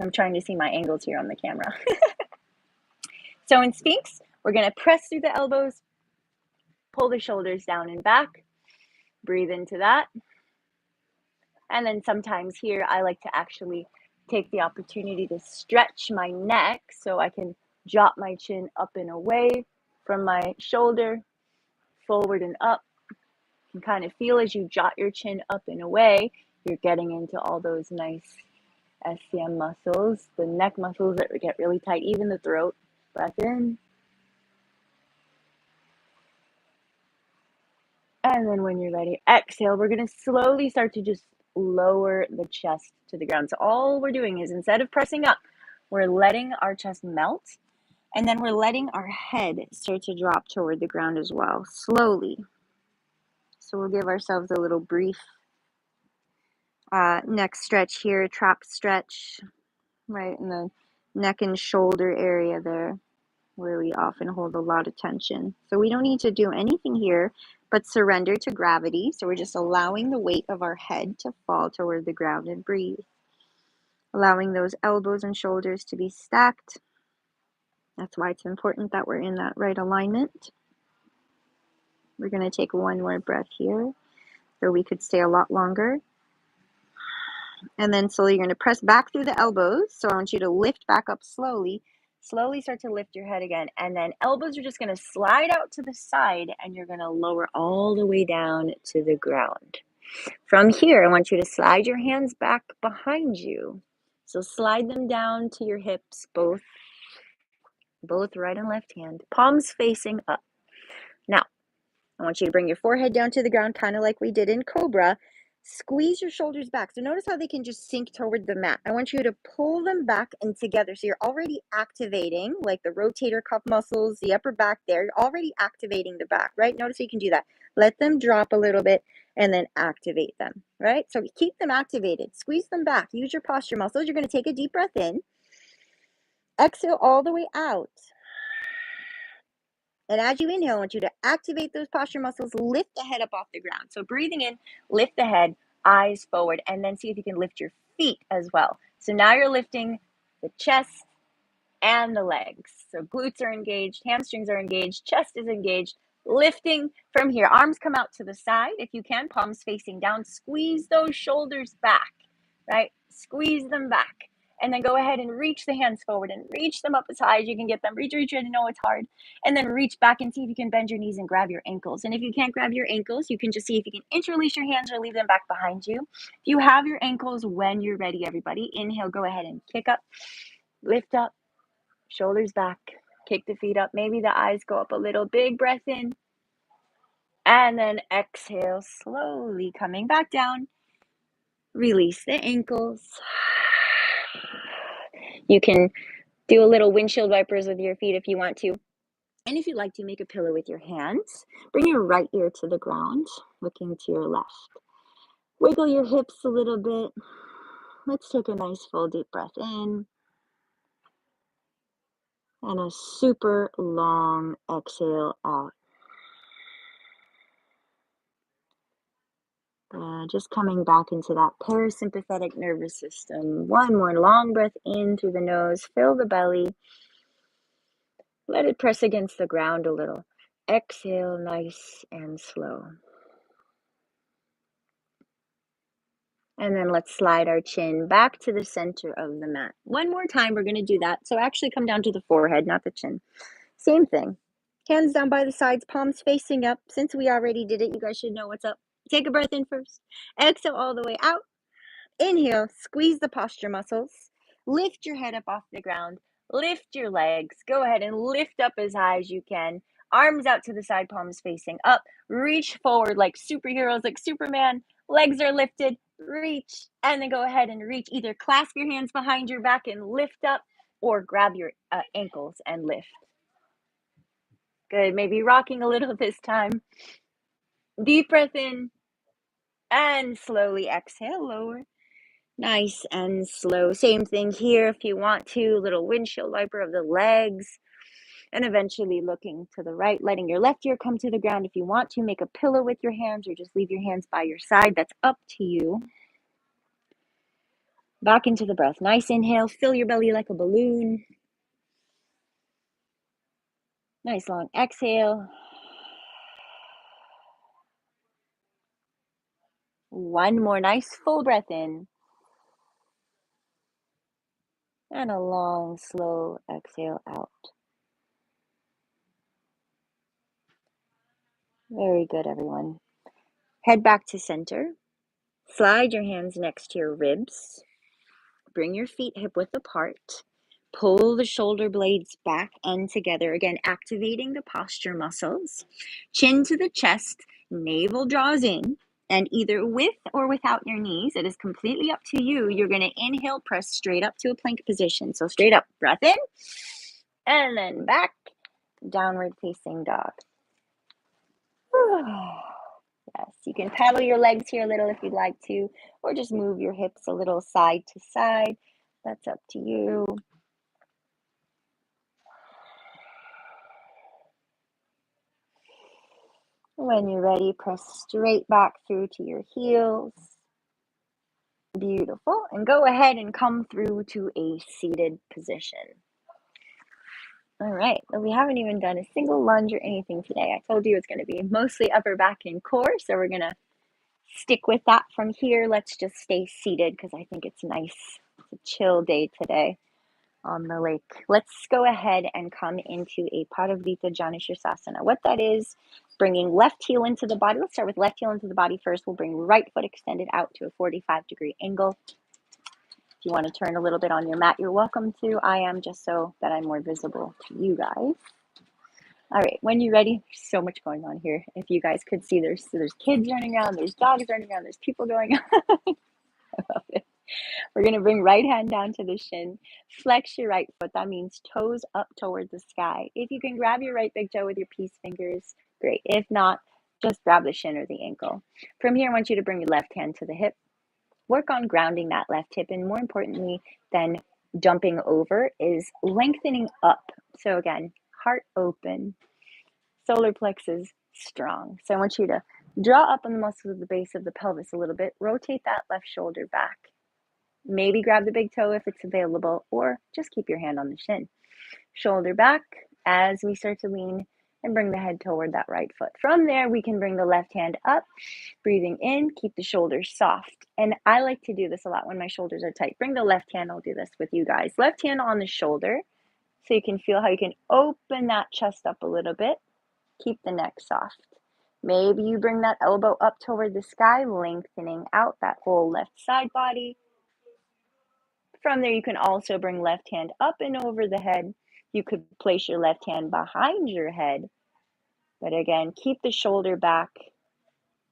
I'm trying to see my angles here on the camera. So in Sphinx, we're going to press through the elbows, pull the shoulders down and back, breathe into that. And then sometimes here, I like to actually take the opportunity to stretch my neck so I can jot my chin up and away from my shoulder, forward and up. You can kind of feel as you jot your chin up and away, you're getting into all those nice SCM muscles, the neck muscles that get really tight, even the throat. Breath in. And then when you're ready, exhale. We're going to slowly start to just lower the chest to the ground. So all we're doing is instead of pressing up, we're letting our chest melt. And then we're letting our head start to drop toward the ground as well, slowly. So we'll give ourselves a little brief neck stretch here, trap stretch, right in the neck and shoulder area there, where we often hold a lot of tension. So we don't need to do anything here but surrender to gravity. So we're just allowing the weight of our head to fall toward the ground and breathe. Allowing those elbows and shoulders to be stacked. That's why it's important that we're in that right alignment. We're going to take one more breath here, so we could stay a lot longer. And then slowly you're going to press back through the elbows. So I want you to lift back up slowly. Slowly start to lift your head again. And then elbows are just going to slide out to the side and you're going to lower all the way down to the ground. From here, I want you to slide your hands back behind you. So slide them down to your hips, both right and left hand, palms facing up. Now, I want you to bring your forehead down to the ground, kind of like we did in Cobra. Squeeze your shoulders back. So notice how they can just sink toward the mat. I want you to pull them back and together. So you're already activating like the rotator cuff muscles, the upper back there. You're already activating the back, right? Notice you can do that. Let them drop a little bit and then activate them, right? So keep them activated. Squeeze them back. Use your posture muscles. You're going to take a deep breath in. Exhale all the way out. And as you inhale, I want you to activate those posture muscles, lift the head up off the ground. So breathing in, lift the head, eyes forward, and then see if you can lift your feet as well. So now you're lifting the chest and the legs. So glutes are engaged, hamstrings are engaged, chest is engaged. Lifting from here, arms come out to the side if you can, palms facing down. Squeeze those shoulders back, right? Squeeze them back. And then go ahead and reach the hands forward and reach them up as high as you can get them. Reach, reach, I know it's hard. And then reach back and see if you can bend your knees and grab your ankles. And if you can't grab your ankles, you can just see if you can interlace your hands or leave them back behind you. If you have your ankles, when you're ready, everybody, inhale, go ahead and kick up, lift up, shoulders back, kick the feet up. Maybe the eyes go up a little. Big breath in. And then exhale, slowly coming back down. Release the ankles. You can do a little windshield wipers with your feet if you want to. And if you'd like to, make a pillow with your hands. Bring your right ear to the ground, looking to your left. Wiggle your hips a little bit. Let's take a nice full deep breath in. And a super long exhale out. Just coming back into that parasympathetic nervous system. One more long breath in through the nose. Fill the belly. Let it press against the ground a little. Exhale, nice and slow. And then let's slide our chin back to the center of the mat. One more time, we're going to do that. So actually come down to the forehead, not the chin. Same thing. Hands down by the sides, palms facing up. Since we already did it, you guys should know what's up. Take a breath in first. Exhale all the way out. Inhale, squeeze the posture muscles. Lift your head up off the ground. Lift your legs. Go ahead and lift up as high as you can. Arms out to the side, palms facing up. Reach forward like superheroes, like Superman. Legs are lifted. Reach. And then go ahead and reach. Either clasp your hands behind your back and lift up, or grab your ankles and lift. Good. Maybe rocking a little this time. Deep breath in. And slowly exhale, lower. Nice and slow. Same thing here if you want to. Little windshield wiper of the legs. And eventually looking to the right, letting your left ear come to the ground. If you want to, make a pillow with your hands or just leave your hands by your side. That's up to you. Back into the breath. Nice inhale. Fill your belly like a balloon. Nice long exhale. One more nice full breath in. And a long, slow exhale out. Very good, everyone. Head back to center. Slide your hands next to your ribs. Bring your feet hip width apart. Pull the shoulder blades back and together. Again, activating the posture muscles. Chin to the chest. Navel draws in. And either with or without your knees, it is completely up to you. You're going to inhale, press straight up to a plank position. So straight up, breath in. And then back. Downward facing dog. Yes, you can paddle your legs here a little if you'd like to, or just move your hips a little side to side. That's up to you. When you're ready, press straight back through to your heels. Beautiful. And go ahead and come through to a seated position. All right, we haven't even done a single lunge or anything today. I told you it's going to be mostly upper back and core, so we're going to stick with that from here. Let's just stay seated because I think it's nice. It's a chill day today on the lake. Let's go ahead and come into a Padavita Janushirasana. What that is, bringing left heel into the body. Let's start with left heel into the body first. We'll bring right foot extended out to a 45-degree angle. If you want to turn a little bit on your mat, you're welcome to. I am, just so that I'm more visible to you guys. All right, when you're ready, there's so much going on here. If you guys could see, there's kids running around, there's dogs running around, there's people going on. I love it. We're going to bring right hand down to the shin. Flex your right foot. That means toes up toward the sky. If you can grab your right big toe with your peace fingers, great. If not, just grab the shin or the ankle. From here, I want you to bring your left hand to the hip. Work on grounding that left hip, and more importantly than jumping over is lengthening up. So again, heart open, solar plexus strong. So I want you to draw up on the muscles of the base of the pelvis a little bit. Rotate that left shoulder back. Maybe grab the big toe if it's available, or just keep your hand on the shin. Shoulder back as we start to lean and bring the head toward that right foot. From there, we can bring the left hand up, breathing in, keep the shoulders soft. And I like to do this a lot when my shoulders are tight. Bring the left hand, I'll do this with you guys. Left hand on the shoulder, so you can feel how you can open that chest up a little bit. Keep the neck soft. Maybe you bring that elbow up toward the sky, lengthening out that whole left side body. From there, you can also bring left hand up and over the head. You could place your left hand behind your head. But again, keep the shoulder back.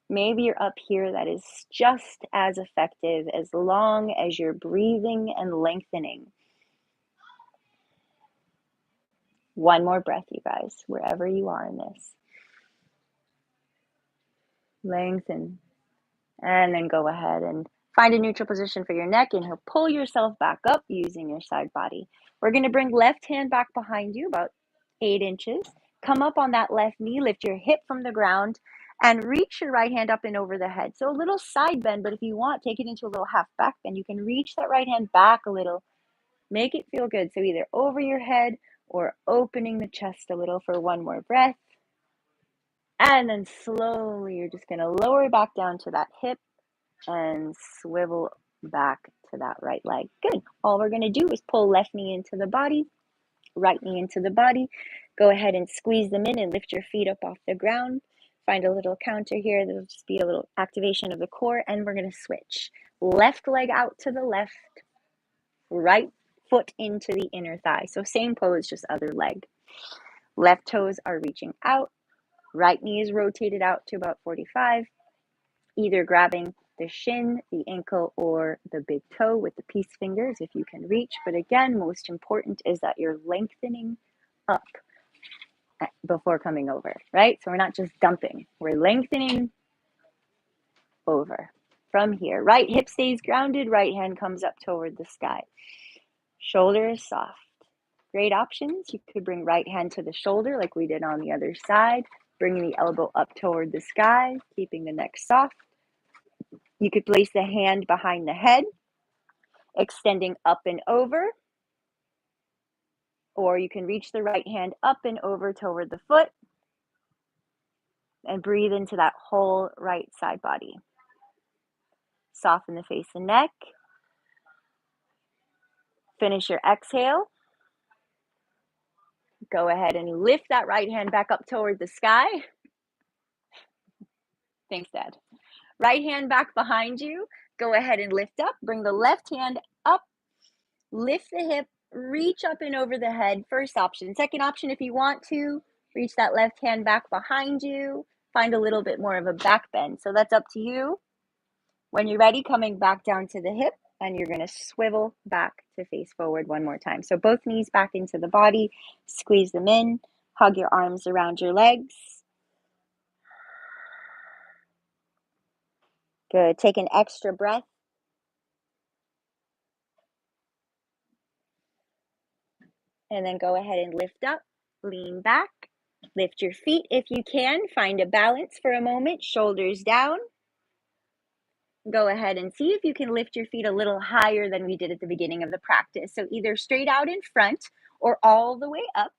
Maybe you're up here. That is just as effective as long as you're breathing and lengthening. One more breath, you guys, wherever you are in this. Lengthen. And then go ahead and find a neutral position for your neck, and you'll pull yourself back up using your side body. We're going to bring left hand back behind you, about 8 inches. Come up on that left knee, lift your hip from the ground, and reach your right hand up and over the head. So a little side bend, but if you want, take it into a little half back bend. You can reach that right hand back a little. Make it feel good. So either over your head or opening the chest a little for one more breath. And then slowly, you're just going to lower back down to that hip and swivel back to that right leg. Good. All we're going to do is pull left knee into the body, right knee into the body. Go ahead and squeeze them in and lift your feet up off the ground. Find a little counter here. There'll just be a little activation of the core, and we're going to switch. Left leg out to the left, right foot into the inner thigh. So same pose, just other leg. Left toes are reaching out. Right knee is rotated out to about 45, either grabbing the shin, the ankle, or the big toe with the peace fingers if you can reach. But again, most important is that you're lengthening up before coming over, right? So we're not just dumping, we're lengthening over. From here, right hip stays grounded, right hand comes up toward the sky. Shoulder is soft. Great options. You could bring right hand to the shoulder like we did on the other side, bringing the elbow up toward the sky, keeping the neck soft. You could place the hand behind the head, extending up and over, or you can reach the right hand up and over toward the foot and breathe into that whole right side body. Soften the face and neck. Finish your exhale. Go ahead and lift that right hand back up toward the sky. Thanks, Dad. Right hand back behind you. Go ahead and lift up. Bring the left hand up. Lift the hip. Reach up and over the head. First option. Second option, if you want to, reach that left hand back behind you. Find a little bit more of a back bend. So that's up to you. When you're ready, coming back down to the hip, and you're going to swivel back to face forward one more time. So both knees back into the body. Squeeze them in. Hug your arms around your legs. Good. Take an extra breath. And then go ahead and lift up, lean back, lift your feet if you can, find a balance for a moment, shoulders down. Go ahead and see if you can lift your feet a little higher than we did at the beginning of the practice. So either straight out in front or all the way up.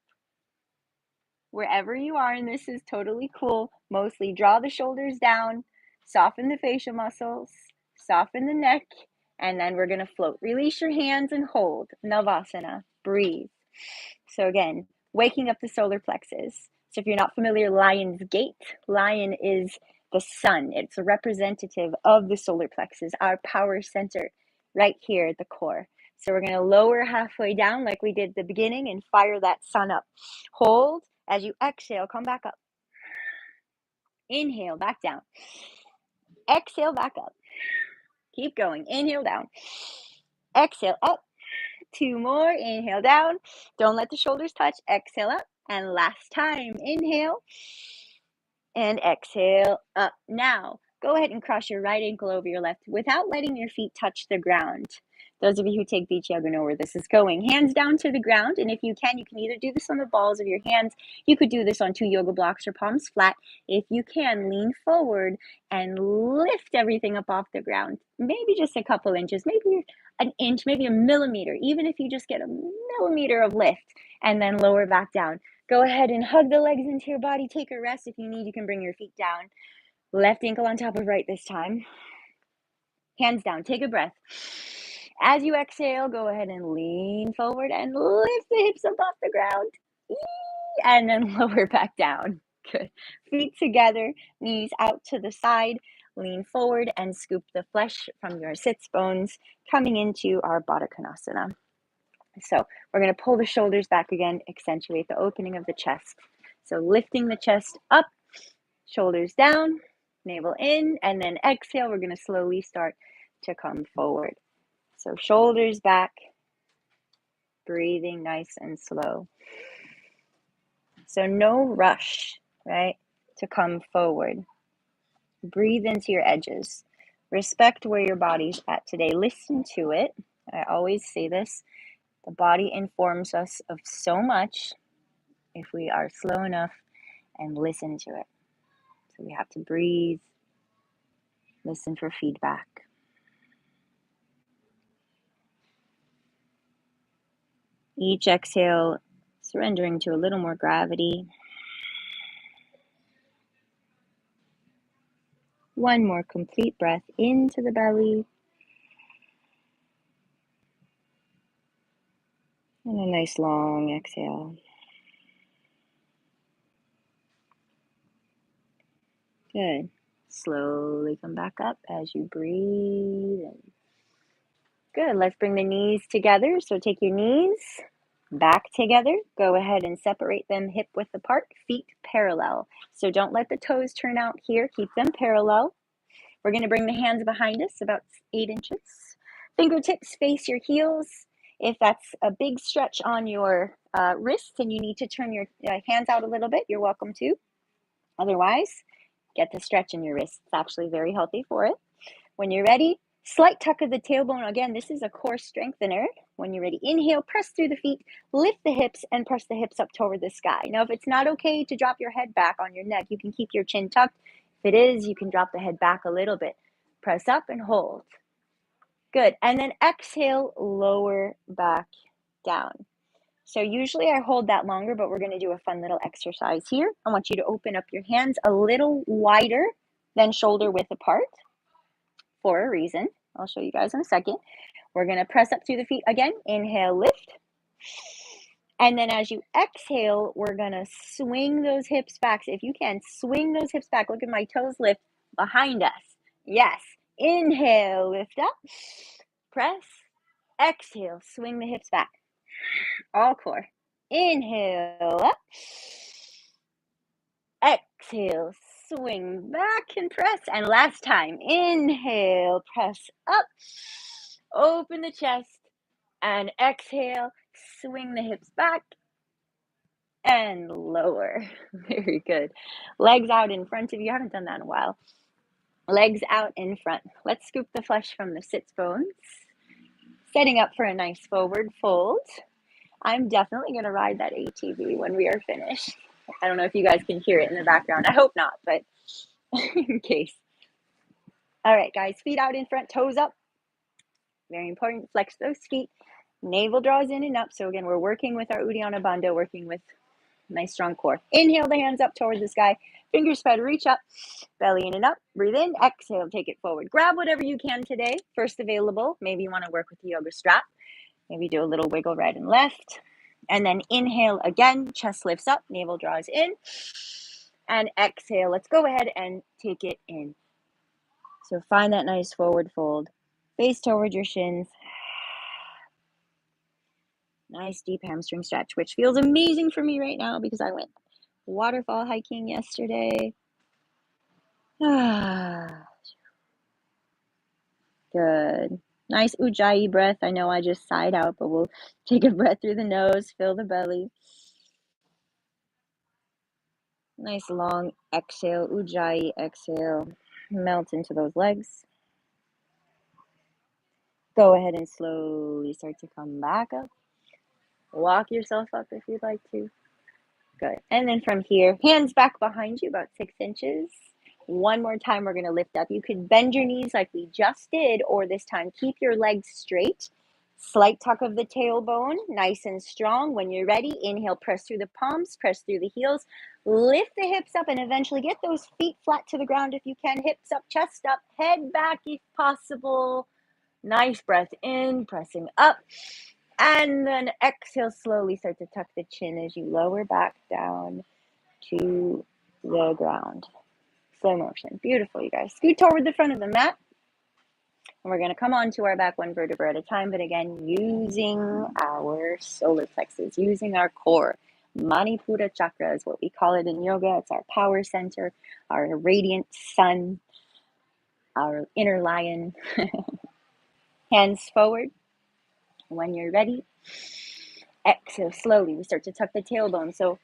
Wherever you are, and this is totally cool, mostly draw the shoulders down, soften the facial muscles, soften the neck, and then we're going to float. Release your hands and hold. Navasana. Breathe. So again, waking up the solar plexus. So if you're not familiar, Lionsgate, lion is the sun. It's a representative of the solar plexus, our power center right here at the core. So we're going to lower halfway down like we did at the beginning and fire that sun up. Hold. As you exhale, come back up. Inhale, back down. Exhale, back up. Keep going. Inhale, down. Exhale, up. 2 more. Inhale, down. Don't let the shoulders touch. Exhale, up. And last time. Inhale. And exhale, up. Now, go ahead and cross your right ankle over your left without letting your feet touch the ground. Those of you who take beach yoga know where this is going. Hands down to the ground, and if you can either do this on the balls of your hands. You could do this on 2 yoga blocks or palms flat. If you can, lean forward and lift everything up off the ground. Maybe just a couple inches, maybe an inch, maybe a millimeter, even if you just get a millimeter of lift, and then lower back down. Go ahead and hug the legs into your body. Take a rest. If you need, you can bring your feet down. Left ankle on top of right this time. Hands down. Take a breath. As you exhale, go ahead and lean forward and lift the hips up off the ground. And then lower back down. Good. Feet together, knees out to the side. Lean forward and scoop the flesh from your sits bones, coming into our Baddha Konasana. So we're going to pull the shoulders back again, accentuate the opening of the chest. So lifting the chest up, shoulders down, navel in, and then exhale. We're going to slowly start to come forward. So shoulders back, breathing nice and slow. So no rush, right, to come forward. Breathe into your edges. Respect where your body's at today. Listen to it. I always say this. The body informs us of so much if we are slow enough and listen to it. So we have to breathe, listen for feedback. Each exhale, surrendering to a little more gravity. One more complete breath into the belly. And a nice long exhale. Good. Slowly come back up as you breathe in. Good. Let's bring the knees together. So take your knees back together. Go ahead and separate them hip width apart, feet parallel. So don't let the toes turn out here. Keep them parallel. We're going to bring the hands behind us about 8 inches. Fingertips face your heels. If that's a big stretch on your wrists and you need to turn your hands out a little bit, you're welcome to. Otherwise, get the stretch in your wrists. It's actually very healthy for it. When you're ready, slight tuck of the tailbone. Again, this is a core strengthener. When you're ready, inhale, press through the feet, lift the hips, and press the hips up toward the sky. Now, if it's not okay to drop your head back on your neck, you can keep your chin tucked. If it is, you can drop the head back a little bit. Press up and hold. Good. And then exhale, lower back down. So usually I hold that longer, but we're going to do a fun little exercise here. I want you to open up your hands a little wider than shoulder width apart for a reason. I'll show you guys in a second. We're going to press up through the feet again. Inhale, lift. And then as you exhale, we're going to swing those hips back. So if you can, swing those hips back. Look at my toes lift behind us. Yes. Inhale, lift up. Press. Exhale, swing the hips back. All core. Inhale, up. Exhale, swing back and press. And last time, inhale, press up. Open the chest. And exhale, swing the hips back. And lower. Very good. Legs out in front of you. I haven't done that in a while. Legs out in front. Let's scoop the flesh from the sits bones. Setting up for a nice forward fold. I'm definitely going to ride that ATV when we are finished. I don't know if you guys can hear it in the background. I hope not, but in case. All right, guys, feet out in front, toes up. Very important. Flex those feet. Navel draws in and up. So again, we're working with our Uddiyana Bandha, working with nice strong core. Inhale the hands up towards the sky. Fingers spread, reach up. Belly in and up. Breathe in. Exhale, take it forward. Grab whatever you can today. First available. Maybe you want to work with the yoga strap. Maybe do a little wiggle right and left. And then inhale again. Chest lifts up. Navel draws in. And exhale. Let's go ahead and take it in. So find that nice forward fold. Face toward your shins. Nice deep hamstring stretch, which feels amazing for me right now because I went waterfall hiking yesterday. Good. Nice ujjayi breath. I know I just sighed out, but we'll take a breath through the nose, fill the belly. Nice long exhale, ujjayi exhale. Melt into those legs. Go ahead and slowly start to come back up. Walk yourself up if you'd like to. Good. And then from here, hands back behind you, about 6 inches. One more time, we're going to lift up. You could bend your knees like we just did, or this time, keep your legs straight. Slight tuck of the tailbone, nice and strong. When you're ready, inhale, press through the palms, press through the heels, lift the hips up, and eventually get those feet flat to the ground if you can. Hips up, chest up, head back if possible. Nice breath in, pressing up. And then exhale, slowly start to tuck the chin as you lower back down to the ground. Slow motion. Beautiful, you guys. Scoot toward the front of the mat. And we're going to come onto our back one vertebra at a time, but again, using our solar plexus, using our core. Manipura chakra is what we call it in yoga. It's our power center, our radiant sun, our inner lion. Hands forward. When you're ready, exhale slowly. We start to tuck the tailbone. So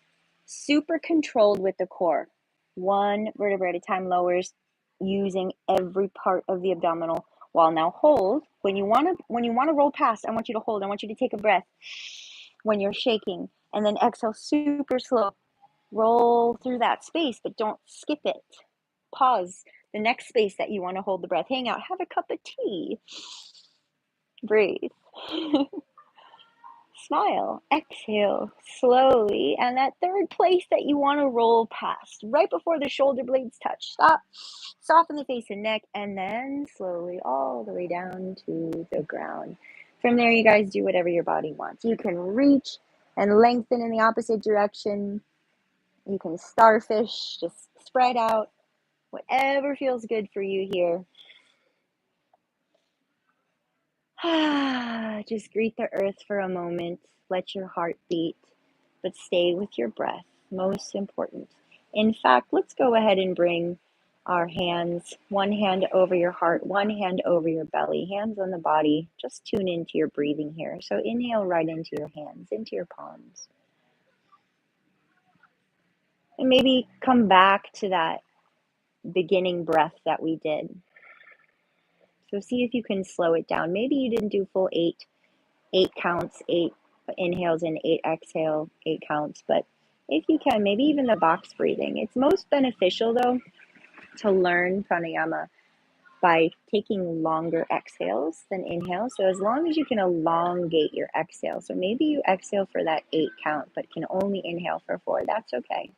super controlled with the core. One vertebra at a time lowers, using every part of the abdominal wall. Now hold. When you want to roll past, I want you to hold. I want you to take a breath when you're shaking, and then exhale super slow. Roll through that space, but don't skip it. Pause the next space that you want to hold the breath. Hang out, have a cup of tea. Breathe. Smile, exhale slowly, and that third place that you want to roll past, right before the shoulder blades touch. Stop, soften the face and neck, and then slowly all the way down to the ground. From there, you guys do whatever your body wants. You can reach and lengthen in the opposite direction. You can starfish, just spread out, whatever feels good for you here. Just greet the earth for a moment. Let your heart beat, but stay with your breath. Most important. In fact, let's go ahead and bring our hands, one hand over your heart, one hand over your belly, hands on the body. Just tune into your breathing here. So inhale right into your hands, into your palms. And maybe come back to that beginning breath that we did. So see if you can slow it down. Maybe you didn't do full eight counts, 8 inhales and 8 exhale, 8 counts. But if you can, maybe even the box breathing. It's most beneficial though to learn pranayama by taking longer exhales than inhales. So as long as you can elongate your exhale. So maybe you exhale for that 8 count, but can only inhale for 4. That's okay.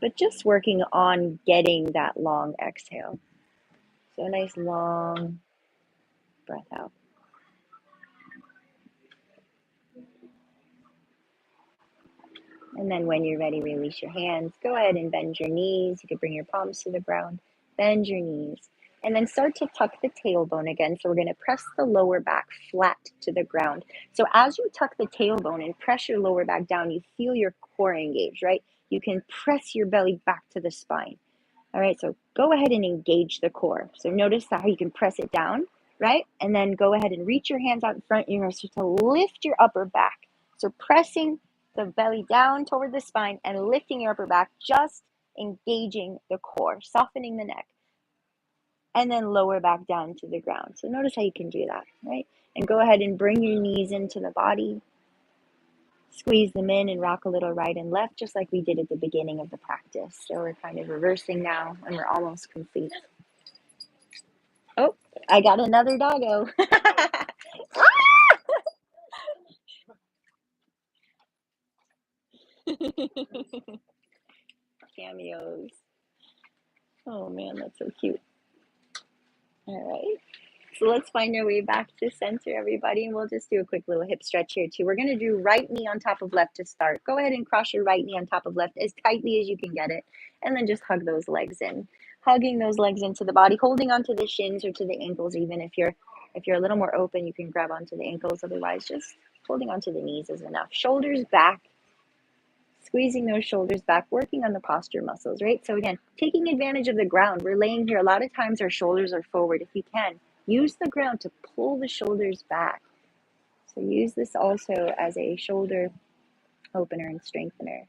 But just working on getting that long exhale. So a nice long breath out. And then when you're ready, release your hands. Go ahead and bend your knees. You could bring your palms to the ground. Bend your knees. And then start to tuck the tailbone again. So we're going to press the lower back flat to the ground. So as you tuck the tailbone and press your lower back down, you feel your core engage, right? You can press your belly back to the spine. All right, so go ahead and engage the core. So notice how you can press it down, right? And then go ahead and reach your hands out in front. You're going to start to lift your upper back. So pressing the belly down toward the spine and lifting your upper back, just engaging the core, softening the neck, and then lower back down to the ground. So notice how you can do that, right? And go ahead and bring your knees into the body. Squeeze them in and rock a little right and left, just like we did at the beginning of the practice. So we're kind of reversing now, and we're almost complete. Oh, I got another doggo. Cameos. Oh man, that's so cute. All right. So let's find our way back to center, everybody, and we'll just do a quick little hip stretch here too. We're going to do right knee on top of left to start. Go ahead and cross your right knee on top of left as tightly as you can get it, and then just hug those legs in. Hugging those legs into the body, holding onto the shins or to the ankles. Even if you're a little more open, you can grab onto the ankles. Otherwise, just holding onto the knees is enough. Shoulders back. Squeezing those shoulders back, working on the posture muscles, right? So again, taking advantage of the ground. We're laying here. A lot of times our shoulders are forward. If you can, use the ground to pull the shoulders back. So use this also as a shoulder opener and strengthener.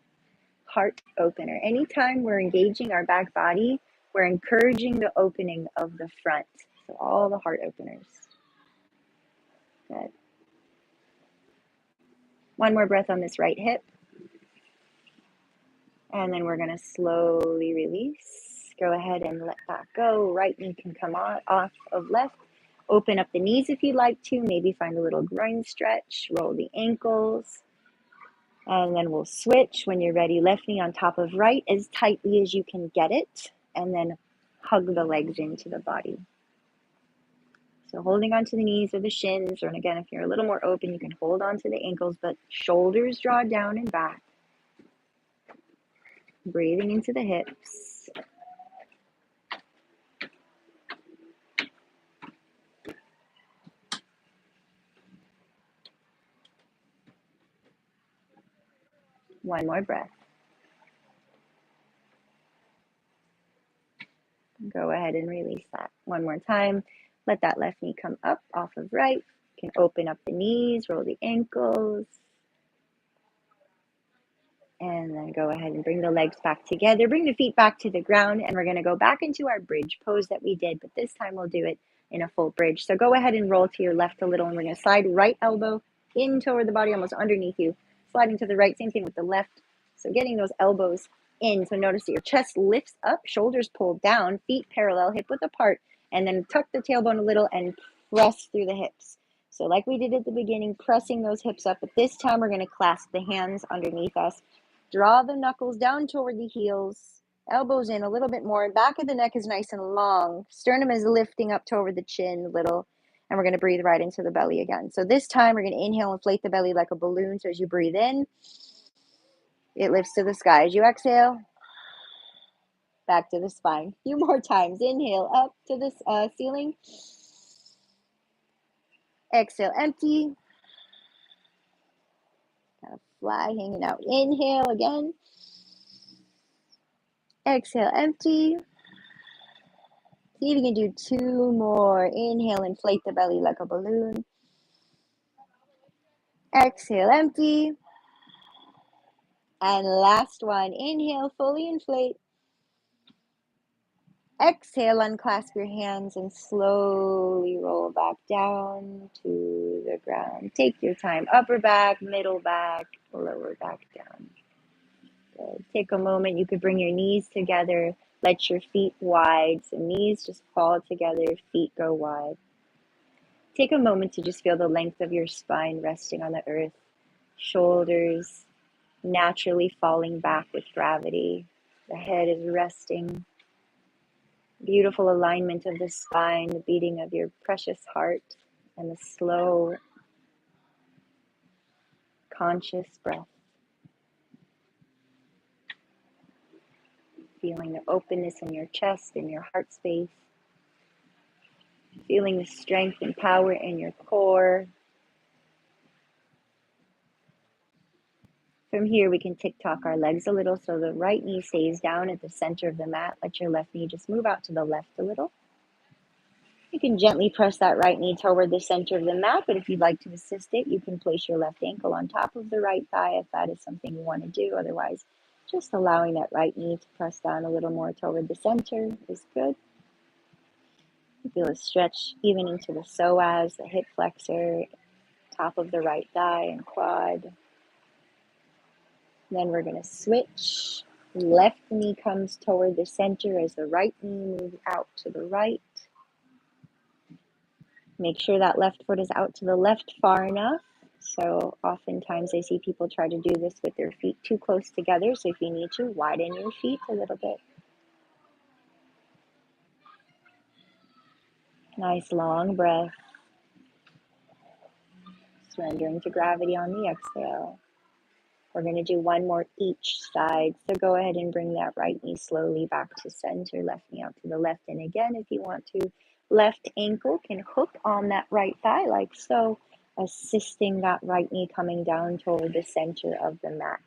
Heart opener. Anytime we're engaging our back body, we're encouraging the opening of the front. So all the heart openers. Good. One more breath on this right hip. And then we're going to slowly release. Go ahead and let that go. Right knee can come off of left, Open up the knees if you'd like to. Maybe find a little groin stretch. Roll the ankles. And then we'll switch. When you're ready, left knee on top of right as tightly as you can get it. And then hug the legs into the body. So holding onto the knees or the shins, or again, if you're a little more open, you can hold onto the ankles, but shoulders draw down and back. Breathing into the hips. One more breath. Go ahead and release that. One more time. Let that left knee come up off of right. You can open up the knees, roll the ankles. And then go ahead and bring the legs back together. Bring the feet back to the ground. And we're going to go back into our bridge pose that we did. But this time we'll do it in a full bridge. So go ahead and roll to your left a little. And we're going to slide right elbow in toward the body, almost underneath you. Sliding to the right. Same thing with the left. So getting those elbows in. So notice that your chest lifts up, shoulders pulled down, feet parallel, hip width apart. And then tuck the tailbone a little and press through the hips. So like we did at the beginning, pressing those hips up. But this time we're going to clasp the hands underneath us. Draw the knuckles down toward the heels, elbows in a little bit more. Back of the neck is nice and long. Sternum is lifting up toward the chin a little. And we're going to breathe right into the belly again. So this time we're going to inhale, inflate the belly like a balloon. So as you breathe in, it lifts to the sky. As you exhale, back to the spine. A few more times. Inhale up to the ceiling. Exhale, empty. Kind of fly hanging out. Inhale again. Exhale, empty. See if you can do two more. Inhale, inflate the belly like a balloon. Exhale, empty. And last one. Inhale, fully inflate. Exhale, unclasp your hands and slowly roll back down to the ground. Take your time. Upper back, middle back, lower back down. Good. Take a moment. You could bring your knees together. Let your feet wide. So knees just fall together, feet go wide. Take a moment to just feel the length of your spine resting on the earth. Shoulders naturally falling back with gravity. The head is resting. Beautiful alignment of the spine, the beating of your precious heart, and the slow, conscious breath. Feeling the openness in your chest, in your heart space. Feeling the strength and power in your core. From here, we can tick-tock our legs a little so the right knee stays down at the center of the mat. Let your left knee just move out to the left a little. You can gently press that right knee toward the center of the mat, but if you'd like to assist it, you can place your left ankle on top of the right thigh if that is something you want to do. Otherwise, just allowing that right knee to press down a little more toward the center is good. You feel a stretch even into the psoas, the hip flexor, top of the right thigh and quad. Then we're going to switch. Left knee comes toward the center as the right knee moves out to the right. Make sure that left foot is out to the left far enough. So oftentimes I see people try to do this with their feet too close together. So if you need to, widen your feet a little bit. Nice long breath. Surrendering to gravity on the exhale. We're going to do one more each side. So go ahead and bring that right knee slowly back to center. Left knee out to the left. And again, if you want to, left ankle can hook on that right thigh like so, assisting that right knee coming down toward the center of the mat.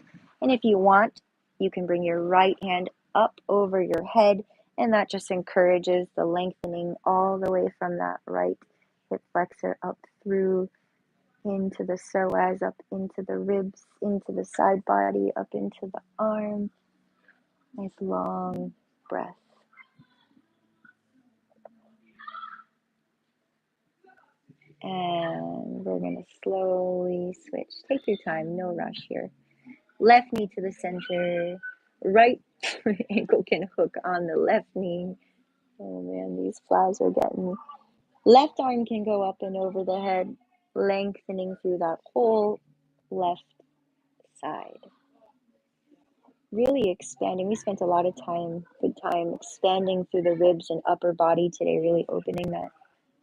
And if you want, you can bring your right hand up over your head, and that just encourages the lengthening all the way from that right hip flexor up through into the psoas, up into the ribs, into the side body, up into the arm. Nice long breath. And we're going to slowly switch. Take your time, no rush here. Left knee to the center. Right ankle can hook on the left knee. Oh man, these flies are getting me. Left arm can go up and over the head, lengthening through that whole left side. Really expanding. We spent a lot of good time expanding through the ribs and upper body today, really opening that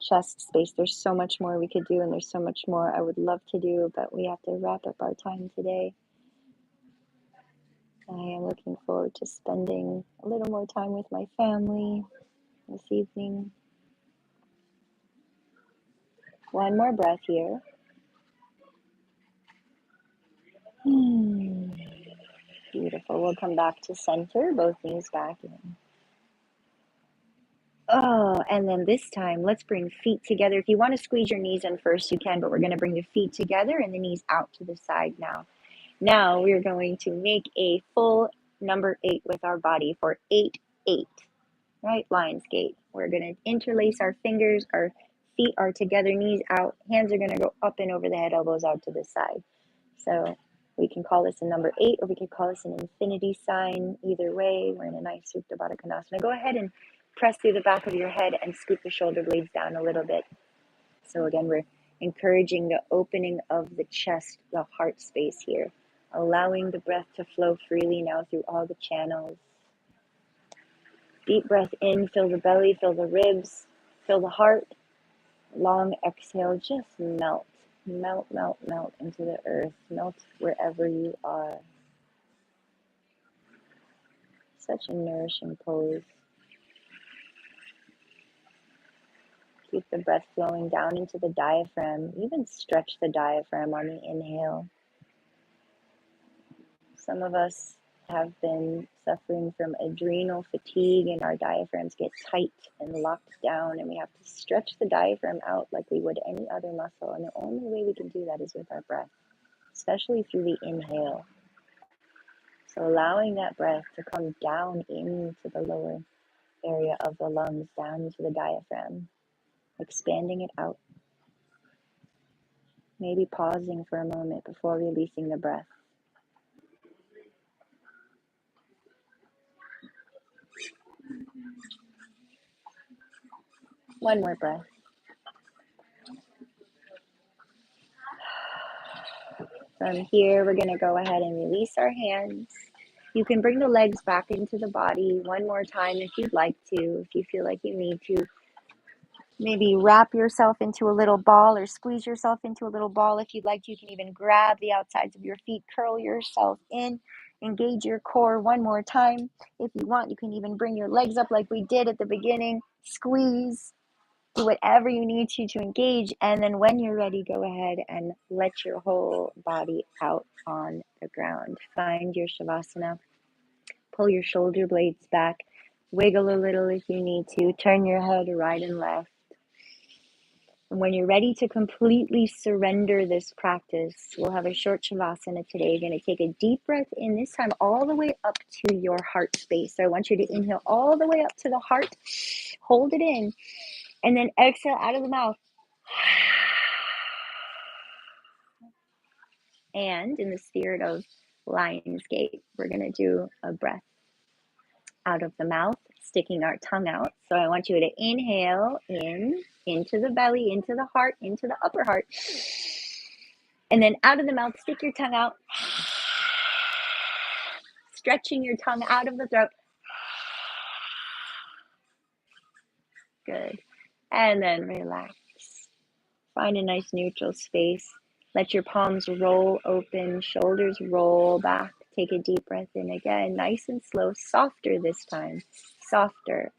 chest space. There's so much more we could do, and there's so much more I would love to do, but we have to wrap up our time today. I am looking forward to spending a little more time with my family this evening. One more breath here. Beautiful. We'll come back to center, both knees back in. Oh, and then this time, let's bring feet together. If you want to squeeze your knees in first, you can, but we're going to bring the feet together and the knees out to the side now. Now we're going to make a full number 8 with our body for 8-8, right? Lionsgate. We're going to interlace our fingers. Our feet are together, knees out. Hands are going to go up and over the head, elbows out to the side. So we can call this a number 8, or we could call this an infinity sign. Either way, we're in a nice Supta Baddha Konasana. Go ahead and press through the back of your head and scoop the shoulder blades down a little bit. So again, we're encouraging the opening of the chest, the heart space here, allowing the breath to flow freely now through all the channels. Deep breath in, fill the belly, fill the ribs, fill the heart. Long exhale, just melt, melt, melt, melt into the earth, melt wherever you are. Such a nourishing pose. Keep the breath flowing down into the diaphragm. Even stretch the diaphragm on the inhale. Some of us have been suffering from adrenal fatigue, and our diaphragms get tight and locked down, and we have to stretch the diaphragm out like we would any other muscle. And the only way we can do that is with our breath, especially through the inhale. So allowing that breath to come down into the lower area of the lungs, down into the diaphragm, expanding it out. Maybe pausing for a moment before releasing the breath. One more breath. From here, we're going to go ahead and release our hands. You can bring the legs back into the body one more time if you'd like to, if you feel like you need to. Maybe wrap yourself into a little ball or squeeze yourself into a little ball if you'd like to. You can even grab the outsides of your feet, curl yourself in, engage your core one more time. If you want, you can even bring your legs up like we did at the beginning, squeeze, do whatever you need to engage. And then when you're ready, go ahead and let your whole body out on the ground. Find your Shavasana. Pull your shoulder blades back. Wiggle a little if you need to. Turn your head right and left. And when you're ready to completely surrender this practice, we'll have a short Shavasana today. You're going to take a deep breath in, this time all the way up to your heart space. So I want you to inhale all the way up to the heart. Hold it in. And then exhale out of the mouth. And in the spirit of Lionsgate, we're going to do a breath out of the mouth, sticking our tongue out. So I want you to inhale in, into the belly, into the heart, into the upper heart. And then out of the mouth, stick your tongue out. Stretching your tongue out of the throat. Good. And then relax. Find a nice neutral space. Let your palms roll open, shoulders roll back. Take a deep breath in again, nice and slow, softer this time, softer.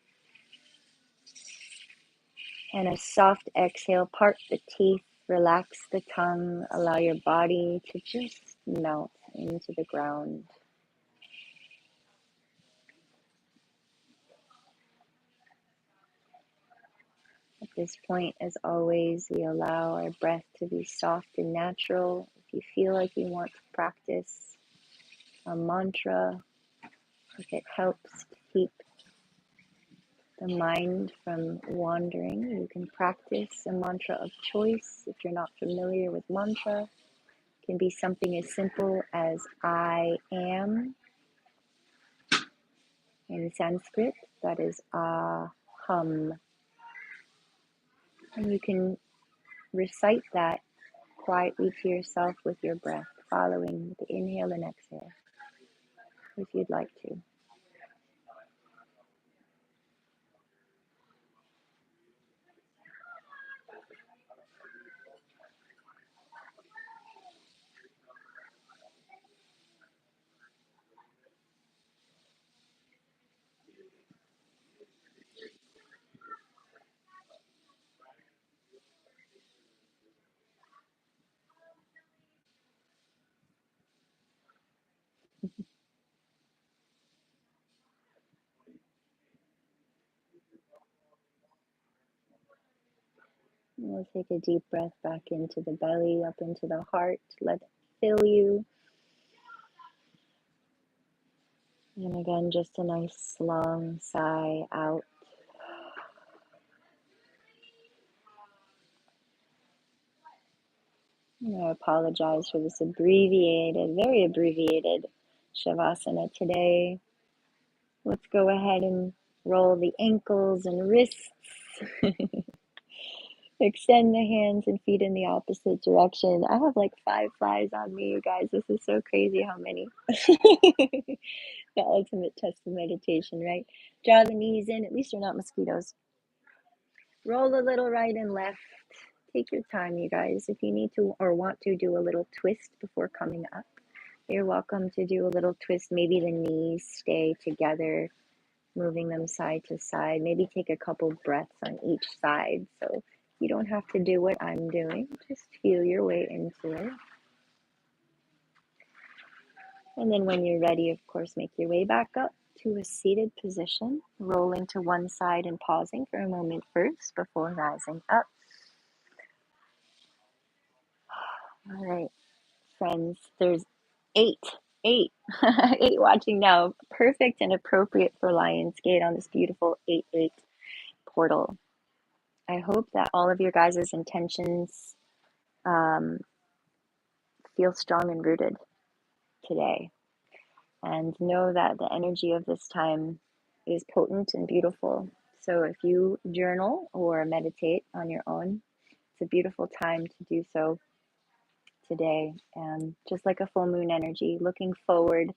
And a soft exhale, part the teeth, relax the tongue, allow your body to just melt into the ground. At this point, as always, we allow our breath to be soft and natural. If you feel like you want to practice a mantra, if it helps to keep the mind from wandering, you can practice a mantra of choice. If you're not familiar with mantra, it can be something as simple as I am. In Sanskrit, that is aham. And you can recite that quietly to yourself with your breath, following the inhale and exhale, if you'd like to. We'll take a deep breath back into the belly, up into the heart. Let it fill you. And again, just a nice long sigh out. And I apologize for this abbreviated, very abbreviated Shavasana today. Let's go ahead and roll the ankles and wrists. Extend the hands and feet in the opposite direction. I have like 5 flies on me, you guys. This is so crazy how many. The ultimate test of meditation, right? Draw the knees in. At least you're not mosquitoes. Roll a little right and left. Take your time, you guys. If you need to or want to do a little twist before coming up, you're welcome to do a little twist. Maybe the knees stay together, moving them side to side. Maybe take a couple breaths on each side. So you don't have to do what I'm doing. Just feel your way into it. And then when you're ready, of course, make your way back up to a seated position, rolling to one side and pausing for a moment first before rising up. All right, friends, there's eight, 8 watching now. Perfect and appropriate for Lionsgate on this beautiful 8-8 portal. I hope that all of your guys' intentions feel strong and rooted today. And know that the energy of this time is potent and beautiful. So if you journal or meditate on your own, it's a beautiful time to do so today. And just like a full moon energy, looking forward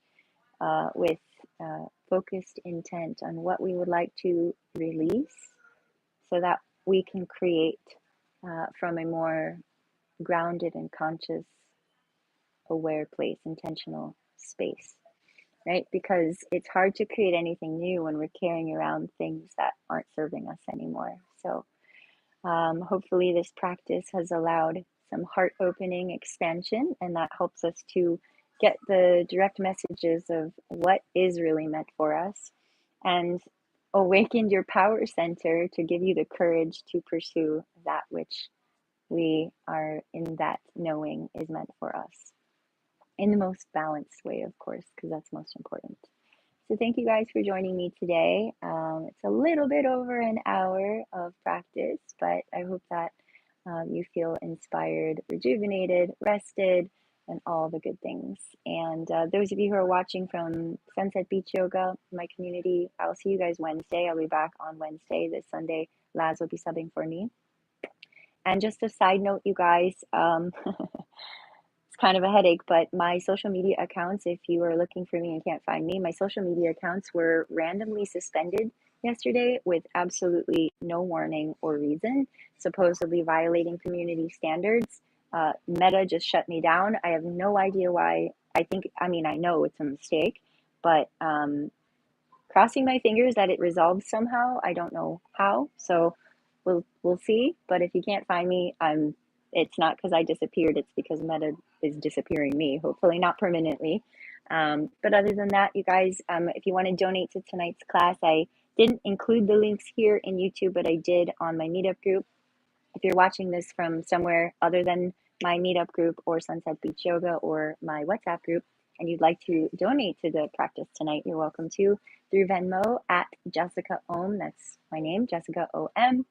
with focused intent on what we would like to release so that we can create from a more grounded and conscious, aware place, intentional space, right? Because it's hard to create anything new when we're carrying around things that aren't serving us anymore. So hopefully this practice has allowed some heart opening expansion, and that helps us to get the direct messages of what is really meant for us, and awakened your power center to give you the courage to pursue that which we are in that knowing is meant for us in the most balanced way, of course, because that's most important. So thank you guys for joining me today. It's a little bit over an hour of practice, but I hope that you feel inspired, rejuvenated, rested, and all the good things. And those of you who are watching from Sunset Beach Yoga, my community, I'll see you guys Wednesday. I'll be back on Wednesday. This Sunday, Laz will be subbing for me. And just a side note, you guys, it's kind of a headache, but my social media accounts, if you are looking for me and can't find me, my social media accounts were randomly suspended yesterday with absolutely no warning or reason, supposedly violating community standards. Meta just shut me down. I have no idea why. I know it's a mistake, but crossing my fingers that it resolves somehow. I don't know how, so we'll see. But if you can't find me, it's not because I disappeared. It's because Meta is disappearing me. Hopefully not permanently. But other than that, you guys, if you want to donate to tonight's class, I didn't include the links here in YouTube, but I did on my meetup group. If you're watching this from somewhere other than my meetup group or Sunset Beach Yoga or my WhatsApp group, and you'd like to donate to the practice tonight, you're welcome to through Venmo at Jessica Ohm. That's my name, Jessica O-M.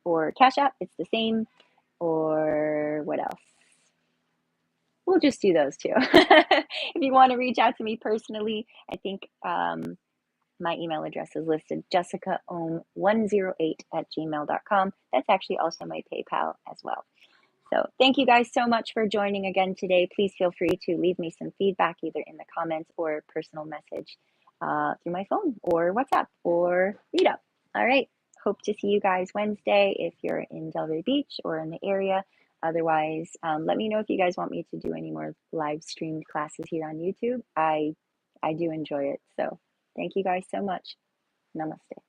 Or Cash App, it's the same. Or what else? We'll just do those two. If you want to reach out to me personally, I think my email address is listed, jessicaohm108@gmail.com. That's actually also my PayPal as well. So thank you guys so much for joining again today. Please feel free to leave me some feedback either in the comments or personal message through my phone or WhatsApp or Meetup. All right. Hope to see you guys Wednesday if you're in Delray Beach or in the area. Otherwise, let me know if you guys want me to do any more live streamed classes here on YouTube. I do enjoy it. So thank you guys so much. Namaste.